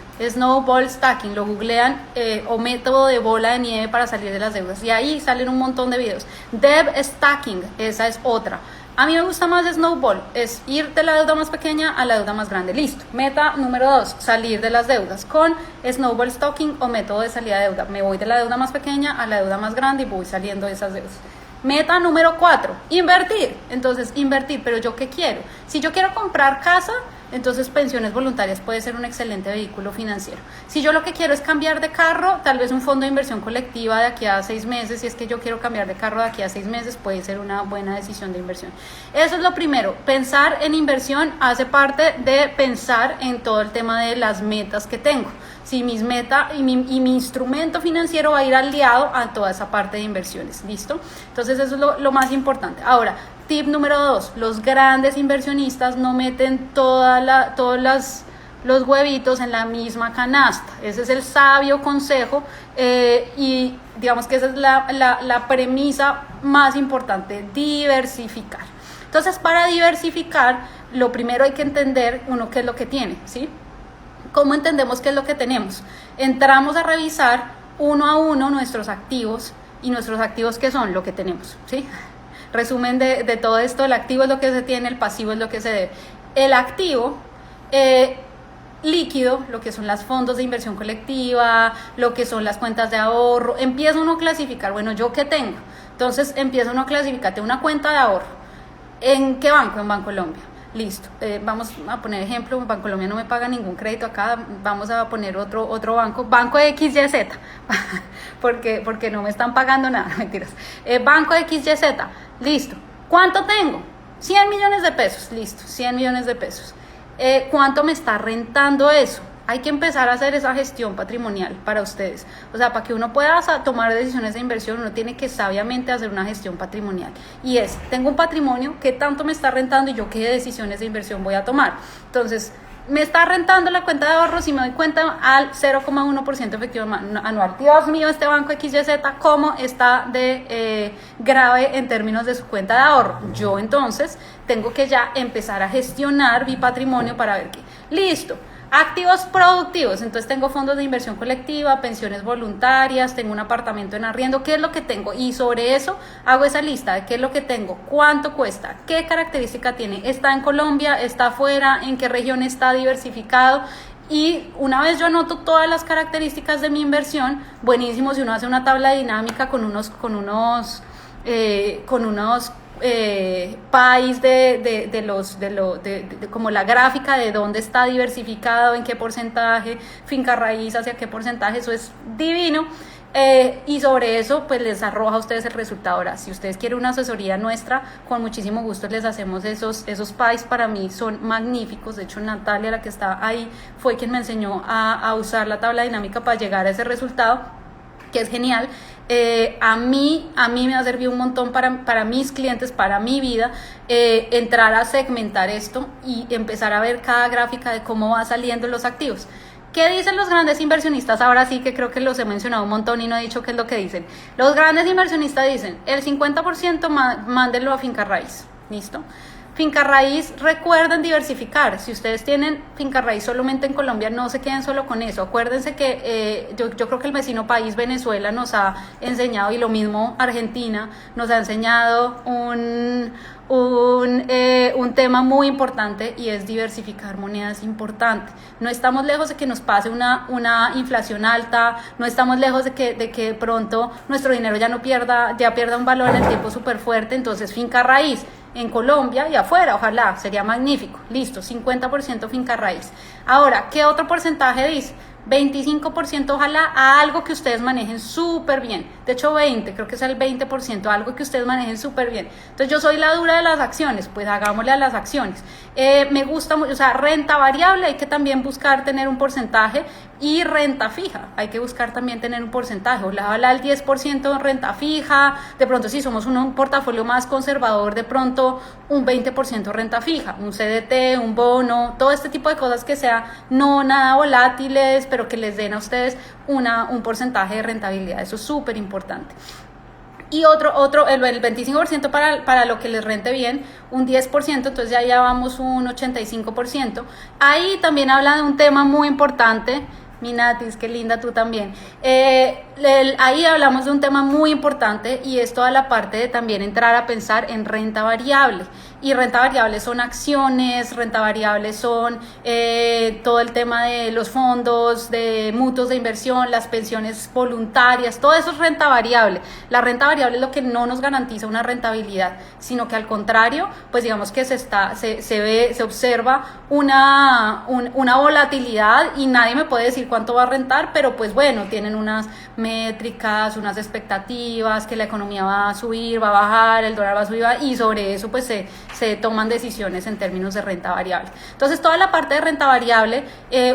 lo googlean, o método de bola de nieve para salir de las deudas, y ahí salen un montón de videos. Debt stacking, esa es otra. A mí me gusta más snowball, es ir de la deuda más pequeña a la deuda más grande. Listo. Meta número 2, salir de las deudas con snowball stacking o método de salida de deuda. Me voy de la deuda más pequeña a la deuda más grande y voy saliendo de esas deudas. Meta número 4, invertir. Entonces, invertir, pero ¿yo qué quiero? Si yo quiero comprar casa, entonces pensiones voluntarias puede ser un excelente vehículo financiero. Si yo lo que quiero es cambiar de carro, tal vez un fondo de inversión colectiva de aquí a 6 meses, si es que yo quiero cambiar de carro de aquí a 6 meses, puede ser una buena decisión de inversión. Eso es lo primero. Pensar en inversión hace parte de pensar en todo el tema de las metas que tengo. Si mis metas y mi instrumento financiero va a ir aliado a toda esa parte de inversiones, ¿listo? Entonces eso es lo más importante. Ahora, tip número 2, los grandes inversionistas no meten todos los huevitos en la misma canasta. Ese es el sabio consejo, y digamos que esa es la premisa más importante, diversificar. Entonces, para diversificar, lo primero hay que entender uno qué es lo que tiene, ¿sí? ¿Cómo entendemos qué es lo que tenemos? Entramos a revisar uno a uno nuestros activos, y nuestros activos, ¿qué son? Lo que tenemos, ¿sí? Resumen de todo esto: el activo es lo que se tiene, el pasivo es lo que se debe. El activo líquido, lo que son los fondos de inversión colectiva, lo que son las cuentas de ahorro, empieza uno a clasificar, bueno, ¿yo qué tengo? Entonces empieza uno a clasificar, tengo una cuenta de ahorro. ¿En qué banco? En Bancolombia. Listo, vamos a poner ejemplo, Bancolombia no me paga ningún crédito acá, vamos a poner otro banco, Banco XYZ, porque no me están pagando nada, mentiras. Banco XYZ, listo. ¿Cuánto tengo? 100 millones de pesos, listo, 100 millones de pesos. ¿Cuánto me está rentando eso? Hay que empezar a hacer esa gestión patrimonial para ustedes. O sea, para que uno pueda tomar decisiones de inversión, uno tiene que sabiamente hacer una gestión patrimonial. Y tengo un patrimonio, ¿qué tanto me está rentando y yo qué decisiones de inversión voy a tomar? Entonces, me está rentando la cuenta de ahorros y me doy cuenta al 0,1% efectivo anual. Dios mío, este banco XYZ, ¿cómo está de grave en términos de su cuenta de ahorro? Yo entonces tengo que ya empezar a gestionar mi patrimonio para ver qué. Listo. Activos productivos, entonces tengo fondos de inversión colectiva, pensiones voluntarias, tengo un apartamento en arriendo, ¿qué es lo que tengo? Y sobre eso hago esa lista de qué es lo que tengo, cuánto cuesta, qué característica tiene, está en Colombia, está afuera, en qué región está diversificado. Y una vez yo anoto todas las características de mi inversión, buenísimo si uno hace una tabla dinámica con unos país de como la gráfica de dónde está diversificado, en qué porcentaje, finca raíz hacia qué porcentaje, eso es divino. Y sobre eso pues les arroja a ustedes el resultado. Ahora, si ustedes quieren una asesoría nuestra, con muchísimo gusto les hacemos esos PIs. Para mí son magníficos. De hecho, Natalia, la que está ahí, fue quien me enseñó a usar la tabla dinámica para llegar a ese resultado, que es genial. A mí me ha servido un montón para mis clientes, para mi vida, entrar a segmentar esto y empezar a ver cada gráfica de cómo va saliendo los activos. ¿Qué dicen los grandes inversionistas? Ahora sí que creo que los he mencionado un montón y no he dicho qué es lo que dicen. Los grandes inversionistas dicen, el 50% mándenlo a finca raíz. ¿Listo? Finca raíz, recuerden diversificar. Si ustedes tienen finca raíz solamente en Colombia, no se queden solo con eso. Acuérdense que yo creo que el vecino país Venezuela nos ha enseñado, y lo mismo Argentina, nos ha enseñado un tema muy importante, y es diversificar monedas. Importante. No estamos lejos de que nos pase una inflación alta, no estamos lejos de que pronto nuestro dinero ya pierda un valor en el tiempo súper fuerte. Entonces, finca raíz en Colombia y afuera, ojalá, sería magnífico. Listo, 50% finca raíz. Ahora, ¿qué otro porcentaje dice? 25% ojalá a algo que ustedes manejen súper bien. De hecho, creo que es el 20%, algo que ustedes manejen súper bien. Entonces, yo soy la dura de las acciones, pues hagámosle a las acciones. Me gusta mucho, o sea, renta variable, hay que también buscar tener un porcentaje, y renta fija, hay que buscar también tener un porcentaje. Ojalá el 10% en renta fija, de pronto si somos un portafolio más conservador, de pronto un 20% renta fija, un CDT, un bono, todo este tipo de cosas que sea no nada volátiles, pero que les den a ustedes un porcentaje de rentabilidad. Eso es súper importante. Y el 25% para lo que les rente bien, un 10%, entonces ya vamos un 85%. Ahí también habla de un tema muy importante. Minatis, qué linda tú también. Ahí hablamos de un tema muy importante, y es toda la parte de también entrar a pensar en renta variable. Y renta variable son acciones, renta variable son todo el tema de los fondos, de mutuos de inversión, las pensiones voluntarias, todo eso es renta variable. La renta variable es lo que no nos garantiza una rentabilidad, sino que al contrario, pues digamos que se observa una volatilidad, y nadie me puede decir cuánto va a rentar, pero pues bueno, tienen unas métricas, unas expectativas, que la economía va a subir, va a bajar, el dólar va a subir, y sobre eso pues se toman decisiones en términos de renta variable. Entonces, toda la parte de renta variable,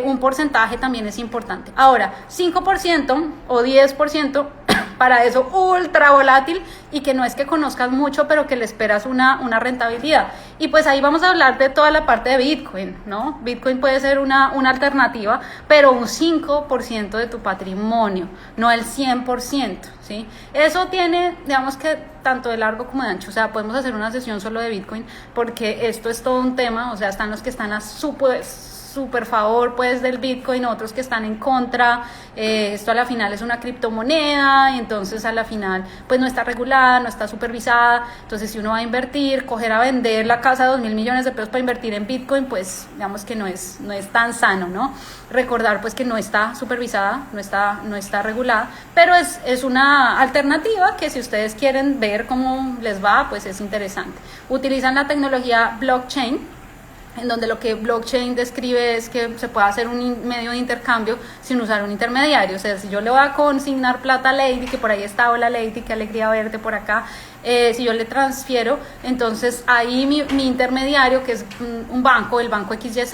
un porcentaje también es importante. Ahora, 5% o 10%, para eso ultra volátil, y que no es que conozcas mucho, pero que le esperas una rentabilidad. Y pues ahí vamos a hablar de toda la parte de Bitcoin, ¿no? Bitcoin puede ser una alternativa, pero un 5% de tu patrimonio, no el 100%, ¿sí? Eso tiene, digamos que tanto de largo como de ancho. O sea, podemos hacer una sesión solo de Bitcoin, porque esto es todo un tema. O sea, están los que están a súper favor pues del Bitcoin, otros que están en contra. Esto a la final es una criptomoneda, y entonces a la final pues no está regulada, no está supervisada. Entonces, si uno va a invertir, coger a vender la casa de 2.000 millones de pesos para invertir en Bitcoin, pues digamos que no es tan sano, ¿no? Recordar pues que no está supervisada, no está regulada, pero es una alternativa que, si ustedes quieren ver cómo les va, pues es interesante. Utilizan la tecnología blockchain, en donde lo que blockchain describe es que se puede hacer un medio de intercambio sin usar un intermediario. O sea, si yo le voy a consignar plata a Lady, que por ahí está, hola Lady, qué alegría verte por acá, si yo le transfiero, entonces ahí mi intermediario, que es un banco, el banco XYZ,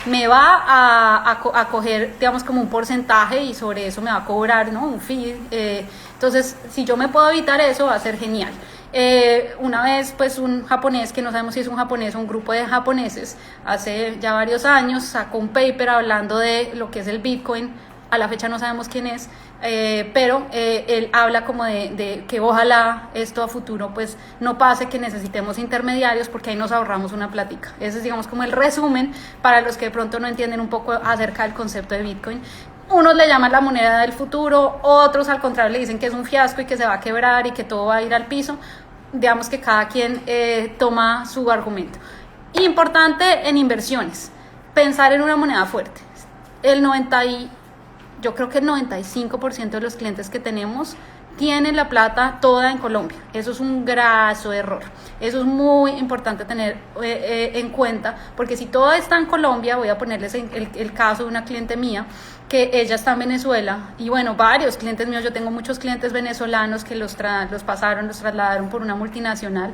me va a coger, digamos, como un porcentaje, y sobre eso me va a cobrar, ¿no?, un fee. Entonces, si yo me puedo evitar eso, va a ser genial. Una vez pues un japonés, que no sabemos si es un japonés o un grupo de japoneses, hace ya varios años sacó un paper hablando de lo que es el Bitcoin. A la fecha no sabemos quién es, pero él habla como de que ojalá esto a futuro pues no pase, que necesitemos intermediarios, porque ahí nos ahorramos una plática. Ese es, digamos, como el resumen para los que de pronto no entienden un poco acerca del concepto de Bitcoin. Unos le llaman la moneda del futuro, otros al contrario le dicen que es un fiasco y que se va a quebrar y que todo va a ir al piso. Digamos que cada quien toma su argumento. Importante en inversiones, pensar en una moneda fuerte. Yo creo que el 95% de los clientes que tenemos tiene la plata toda en Colombia. Eso es un graso error. Eso es muy importante tener en cuenta, porque si todo está en Colombia, voy a ponerles el caso de una cliente mía, que ella está en Venezuela, y bueno, varios clientes míos, yo tengo muchos clientes venezolanos que los trasladaron por una multinacional.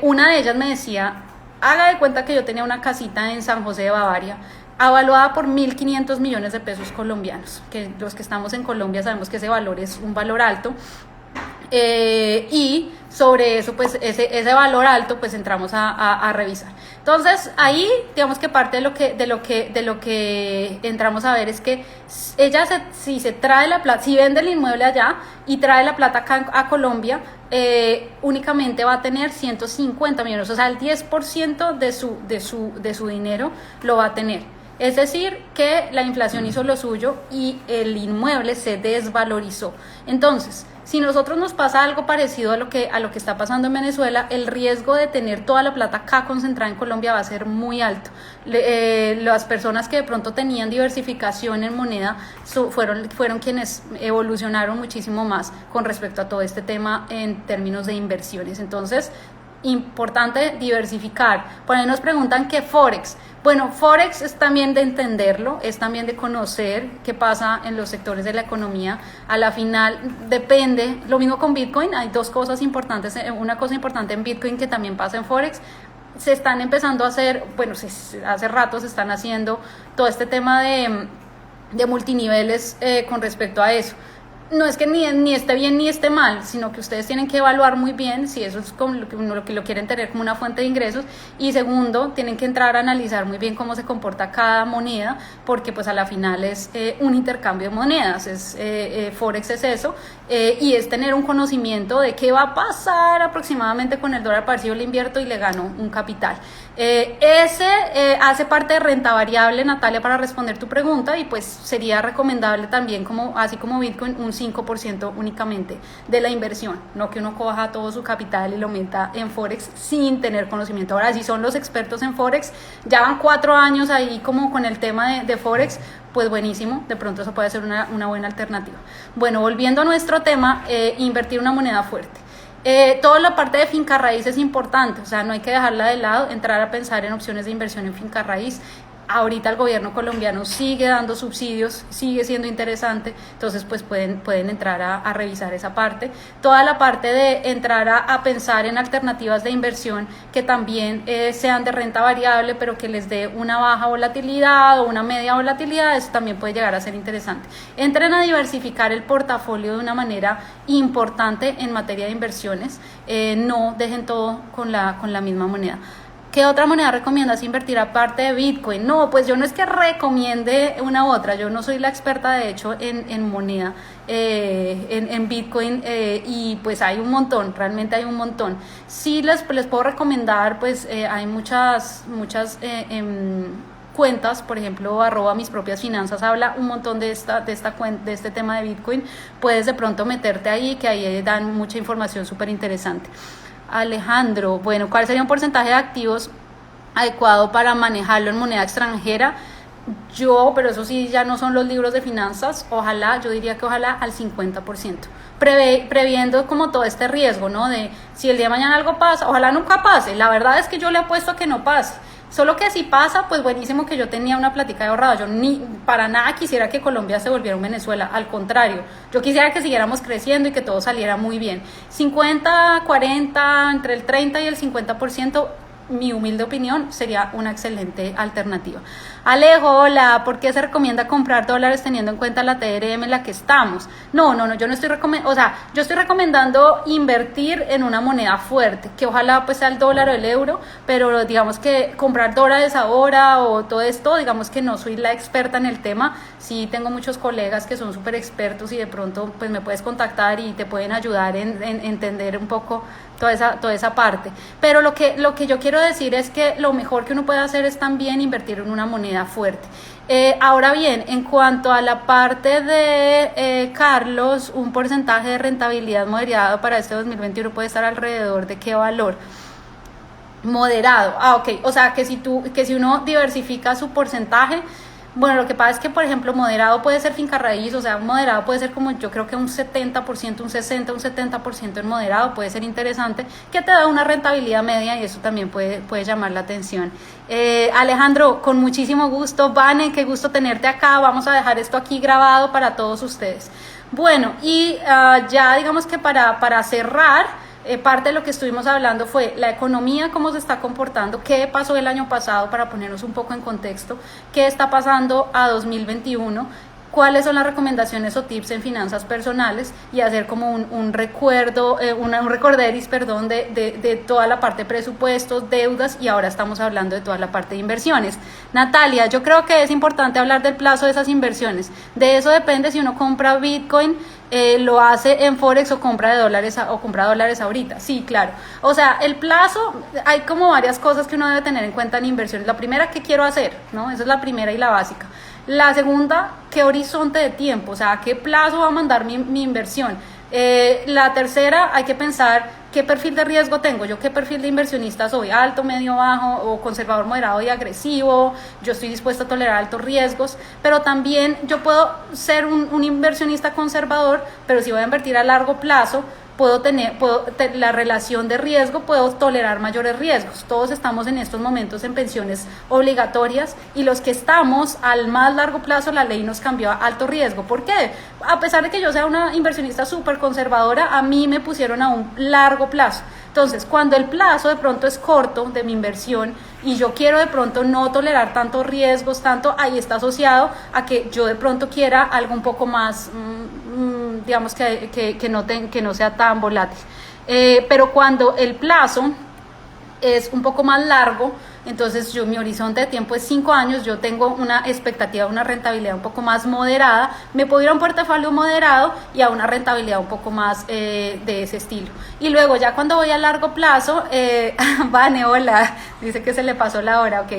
Una de ellas me decía, haga de cuenta que yo tenía una casita en San José de Bavaria, avaluada por 1.500 millones de pesos colombianos, que los que estamos en Colombia sabemos que ese valor es un valor alto. Y sobre eso, pues ese valor alto, pues entramos a revisar. Entonces ahí, digamos que parte de lo que entramos a ver es que ella si se trae la plata, si vende el inmueble allá y trae la plata acá a Colombia, únicamente va a tener 150 millones, o sea, el 10% de su dinero lo va a tener. Es decir, que la inflación hizo lo suyo y el inmueble se desvalorizó. Entonces, si nosotros nos pasa algo parecido a lo que está pasando en Venezuela, el riesgo de tener toda la plata acá concentrada en Colombia va a ser muy alto. Las personas que de pronto tenían diversificación en moneda fueron quienes evolucionaron muchísimo más con respecto a todo este tema en términos de inversiones. Entonces, importante diversificar. Por ahí nos preguntan qué Forex. Bueno, Forex es también de entenderlo, es también de conocer qué pasa en los sectores de la economía. A la final depende, lo mismo con Bitcoin, hay dos cosas importantes, una cosa importante en Bitcoin que también pasa en Forex. Se están empezando a hacer, bueno, hace rato se están haciendo todo este tema de multiniveles con respecto a eso. No es que ni esté bien ni esté mal, sino que ustedes tienen que evaluar muy bien si eso es como lo que lo quieren tener como una fuente de ingresos, y segundo, tienen que entrar a analizar muy bien cómo se comporta cada moneda, porque pues a la final es un intercambio de monedas, Forex es eso, y es tener un conocimiento de qué va a pasar aproximadamente con el dólar, para si yo le invierto y le gano un capital. Hace parte de renta variable, Natalia, para responder tu pregunta, y pues sería recomendable también, así como Bitcoin, un 5% únicamente de la inversión, no que uno coja todo su capital y lo meta en Forex sin tener conocimiento. Ahora, si son los expertos en Forex, ya van 4 años ahí como con el tema de Forex, pues buenísimo, de pronto eso puede ser una buena alternativa. Bueno, volviendo a nuestro tema, invertir una moneda fuerte. Toda la parte de finca raíz es importante, o sea, no hay que dejarla de lado, entrar a pensar en opciones de inversión en finca raíz. Ahorita el gobierno colombiano sigue dando subsidios, sigue siendo interesante, entonces pues pueden entrar a revisar esa parte. Toda la parte de entrar a pensar en alternativas de inversión que también sean de renta variable, pero que les dé una baja volatilidad o una media volatilidad, eso también puede llegar a ser interesante. Entren a diversificar el portafolio de una manera importante en materia de inversiones, no dejen todo con la misma moneda. ¿Qué otra moneda recomiendas invertir aparte de Bitcoin? No, pues yo no es que recomiende una u otra, yo no soy la experta de hecho en moneda, en Bitcoin, y pues hay un montón, realmente hay un montón. Sí les puedo recomendar, pues hay muchas cuentas, por ejemplo, @mispropiasfinanzas habla un montón de este tema de Bitcoin. Puedes de pronto meterte ahí, que ahí dan mucha información súper interesante. Alejandro, bueno, ¿cuál sería un porcentaje de activos adecuado para manejarlo en moneda extranjera? Pero eso sí, ya no son los libros de finanzas, yo diría que ojalá al 50%, previendo como todo este riesgo, ¿no? De si el día de mañana algo pasa, ojalá nunca pase, la verdad es que yo le apuesto a que no pase. Solo que si pasa, pues buenísimo, que yo tenía una plática de ahorrado. Yo ni para nada quisiera que Colombia se volviera un Venezuela, al contrario, yo quisiera que siguiéramos creciendo y que todo saliera muy bien. 50, 40, entre el 30 y el 50%, mi humilde opinión, sería una excelente alternativa. Alejo, hola, ¿por qué se recomienda comprar dólares teniendo en cuenta la TRM en la que estamos? No, yo no estoy recomendando, yo estoy recomendando invertir en una moneda fuerte, que ojalá pues sea el dólar o el euro, pero digamos que comprar dólares ahora o todo esto, digamos que no soy la experta en el tema. Sí tengo muchos colegas que son súper expertos y de pronto pues me puedes contactar y te pueden ayudar en entender un poco toda esa parte. Pero lo que yo quiero decir es que lo mejor que uno puede hacer es también invertir en una moneda fuerte. Ahora bien, en cuanto a la parte de Carlos, un porcentaje de rentabilidad moderado para este 2021 puede estar alrededor de ¿qué valor? Moderado. Ok, o sea que si uno diversifica su porcentaje, Bueno, lo que pasa es que, por ejemplo, moderado puede ser finca raíz, o sea, un moderado puede ser como yo creo que un 70%, un 60, un 70% en moderado puede ser interesante, que te da una rentabilidad media y eso también puede llamar la atención. Alejandro, con muchísimo gusto. Vane, qué gusto tenerte acá. Vamos a dejar esto aquí grabado para todos ustedes. Bueno, y ya digamos que para cerrar, parte de lo que estuvimos hablando fue la economía, cómo se está comportando, qué pasó el año pasado para ponernos un poco en contexto, qué está pasando a 2021, cuáles son las recomendaciones o tips en finanzas personales y hacer como un recuerdo, un recorderis, perdón, de toda la parte de presupuestos, deudas y ahora estamos hablando de toda la parte de inversiones. Natalia, yo creo que es importante hablar del plazo de esas inversiones. De eso depende si uno compra Bitcoin, lo hace en Forex o compra dólares ahorita. Sí, claro. O sea, el plazo, hay como varias cosas que uno debe tener en cuenta en inversiones. La primera, ¿qué quiero hacer? ¿No? Esa es la primera y la básica. La segunda, ¿qué horizonte de tiempo? O sea, ¿a qué plazo va a mandar mi inversión? La tercera, hay que pensar qué perfil de riesgo tengo, yo qué perfil de inversionista soy, alto, medio, bajo o conservador, moderado y agresivo, yo estoy dispuesto a tolerar altos riesgos, pero también yo puedo ser un inversionista conservador, pero si voy a invertir a largo plazo, puedo tener la relación de riesgo, puedo tolerar mayores riesgos. Todos estamos en estos momentos en pensiones obligatorias y los que estamos al más largo plazo, la ley nos cambió a alto riesgo. ¿Por qué? A pesar de que yo sea una inversionista súper conservadora, a mí me pusieron a un largo plazo. Entonces, cuando el plazo de pronto es corto de mi inversión y yo quiero de pronto no tolerar tantos riesgos, ahí está asociado a que yo de pronto quiera algo un poco más, digamos que no sea tan volátil. Pero cuando el plazo es un poco más largo, entonces mi horizonte de tiempo es 5 años, yo tengo una expectativa, una rentabilidad un poco más moderada, me puedo ir a un portafolio moderado y a una rentabilidad un poco más de ese estilo. Y luego ya cuando voy a largo plazo, Vane, hola, dice que se le pasó la hora, ok,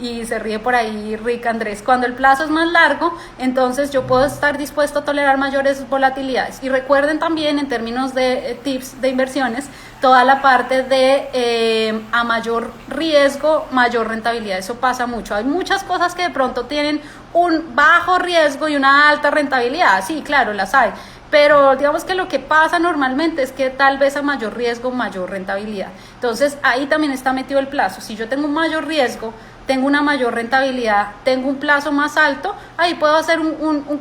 y se ríe por ahí Rick Andrés. Cuando el plazo es más largo, entonces yo puedo estar dispuesto a tolerar mayores volatilidades. Y recuerden también en términos de tips de inversiones, toda la parte de a mayor riesgo, mayor rentabilidad. Eso pasa mucho. Hay muchas cosas que de pronto tienen un bajo riesgo y una alta rentabilidad. Sí, claro, las hay. Pero digamos que lo que pasa normalmente es que tal vez a mayor riesgo, mayor rentabilidad. Entonces ahí también está metido el plazo. Si yo tengo un mayor riesgo, tengo una mayor rentabilidad, tengo un plazo más alto, ahí puedo hacer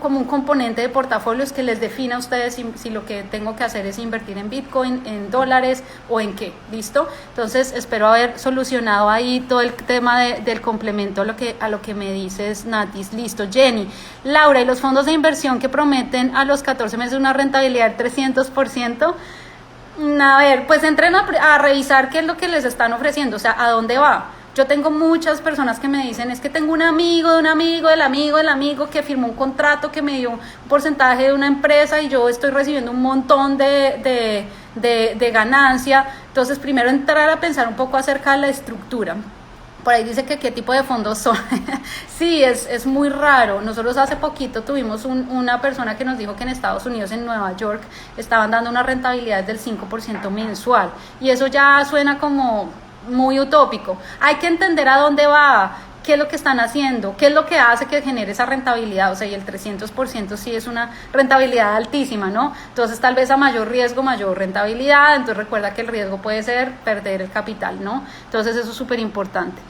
como un componente de portafolios que les defina a ustedes si lo que tengo que hacer es invertir en Bitcoin, en dólares o en qué, ¿listo? Entonces espero haber solucionado ahí todo el tema del complemento a lo que me dices, Natis. Listo. Jenny, Laura, ¿y los fondos de inversión que prometen a los 14 meses una rentabilidad del 300%? A ver, pues entren a revisar qué es lo que les están ofreciendo, o sea, a dónde va. Yo tengo muchas personas que me dicen, es que tengo un amigo de un amigo del amigo del amigo que firmó un contrato que me dio un porcentaje de una empresa y yo estoy recibiendo un montón de ganancia. Entonces, primero entrar a pensar un poco acerca de la estructura. Por ahí dice que qué tipo de fondos son. Sí, es muy raro. Nosotros hace poquito tuvimos una persona que nos dijo que en Estados Unidos, en Nueva York, estaban dando una rentabilidad del 5% mensual. Y eso ya suena como muy utópico. Hay que entender a dónde va, qué es lo que están haciendo, qué es lo que hace que genere esa rentabilidad. O sea, y el 300% sí es una rentabilidad altísima, ¿no? Entonces tal vez a mayor riesgo, mayor rentabilidad. Entonces recuerda que el riesgo puede ser perder el capital, ¿no? Entonces eso es súper importante.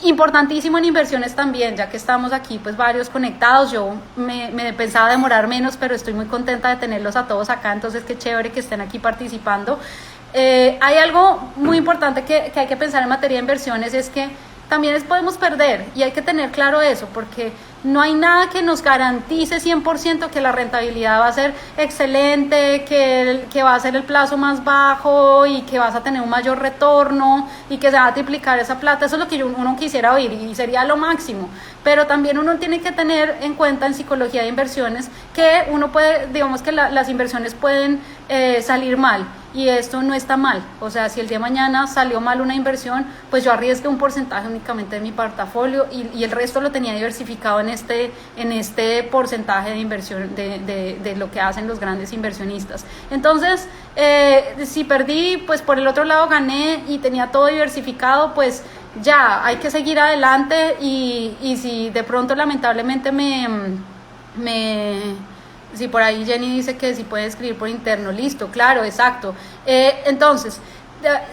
Importantísimo en inversiones también, ya que estamos aquí pues varios conectados. Yo me pensaba demorar menos, pero estoy muy contenta de tenerlos a todos acá, entonces qué chévere que estén aquí participando. Hay algo muy importante que hay que pensar en materia de inversiones, es que también podemos perder y hay que tener claro eso, porque no hay nada que nos garantice 100% que la rentabilidad va a ser excelente, que va a ser el plazo más bajo y que vas a tener un mayor retorno y que se va a triplicar esa plata. Eso es lo que uno quisiera oír y sería lo máximo. Pero también uno tiene que tener en cuenta en psicología de inversiones que uno puede, digamos que las inversiones pueden salir mal. Y esto no está mal, o sea, si el día de mañana salió mal una inversión, pues yo arriesgué un porcentaje únicamente de mi portafolio y el resto lo tenía diversificado en este porcentaje de inversión de lo que hacen los grandes inversionistas. Entonces, si perdí, pues por el otro lado gané y tenía todo diversificado, pues ya hay que seguir adelante y si de pronto lamentablemente si por ahí Jenny dice que si puede escribir por interno, listo, claro, exacto. Entonces,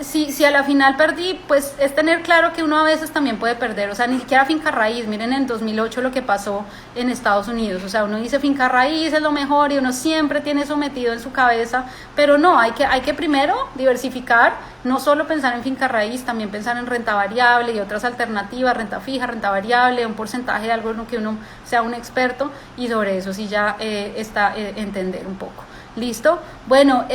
si a la final perdí, pues es tener claro que uno a veces también puede perder, o sea, ni siquiera finca raíz. Miren en 2008 lo que pasó en Estados Unidos, o sea, uno dice finca raíz es lo mejor y uno siempre tiene eso metido en su cabeza, pero no, hay que primero diversificar, no solo pensar en finca raíz, también pensar en renta variable y otras alternativas, renta fija, renta variable, un porcentaje de algo en lo que uno sea un experto, y sobre eso sí ya está entender un poco. ¿Listo? Bueno,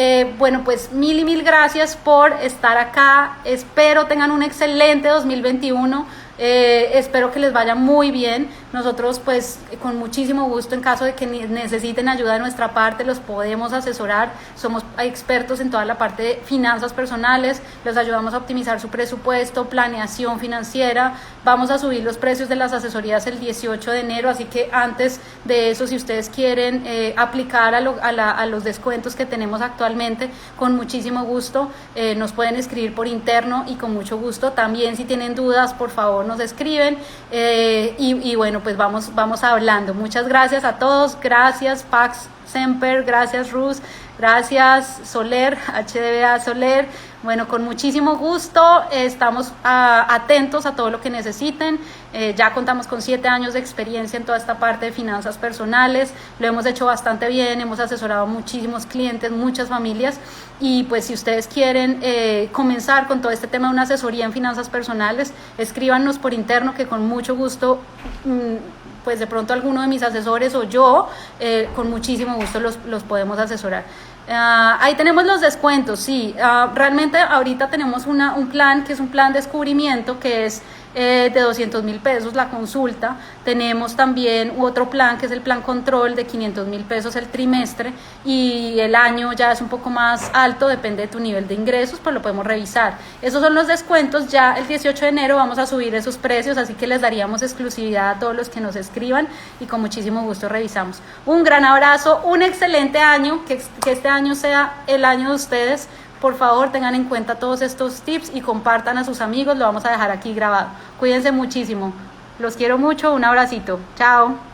pues mil gracias por estar acá. Espero tengan un excelente 2021. Espero que les vaya muy bien. Nosotros pues con muchísimo gusto, en caso de que necesiten ayuda de nuestra parte, los podemos asesorar. Somos expertos en toda la parte de finanzas personales, los ayudamos a optimizar su presupuesto, planeación financiera. Vamos a subir los precios de las asesorías el 18 de enero, así que antes de eso, si ustedes quieren aplicar a los descuentos que tenemos actualmente, con muchísimo gusto nos pueden escribir por interno y con mucho gusto. También si tienen dudas, por favor nos escriben y bueno, pues vamos hablando. Muchas gracias a todos, gracias Pax Semper, gracias Ruz, gracias Soler, HDBA Soler. Bueno, con muchísimo gusto, estamos atentos a todo lo que necesiten. Ya contamos con 7 años de experiencia en toda esta parte de finanzas personales, lo hemos hecho bastante bien, hemos asesorado a muchísimos clientes, muchas familias, y pues si ustedes quieren comenzar con todo este tema de una asesoría en finanzas personales, escríbanos por interno, que con mucho gusto pues de pronto alguno de mis asesores o yo con muchísimo gusto los podemos asesorar. Ahí tenemos los descuentos, sí. Realmente ahorita tenemos un plan que es un plan descubrimiento, que es de 200,000 pesos la consulta. Tenemos también otro plan que es el plan control de 500,000 pesos el trimestre, y el año ya es un poco más alto, depende de tu nivel de ingresos, pues lo podemos revisar. Esos son los descuentos. Ya el 18 de enero vamos a subir esos precios, así que les daríamos exclusividad a todos los que nos escriban y con muchísimo gusto revisamos. Un gran abrazo, un excelente año, que este año sea el año de ustedes. Por favor, tengan en cuenta todos estos tips y compartan a sus amigos. Lo vamos a dejar aquí grabado. Cuídense muchísimo. Los quiero mucho. Un abracito. Chao.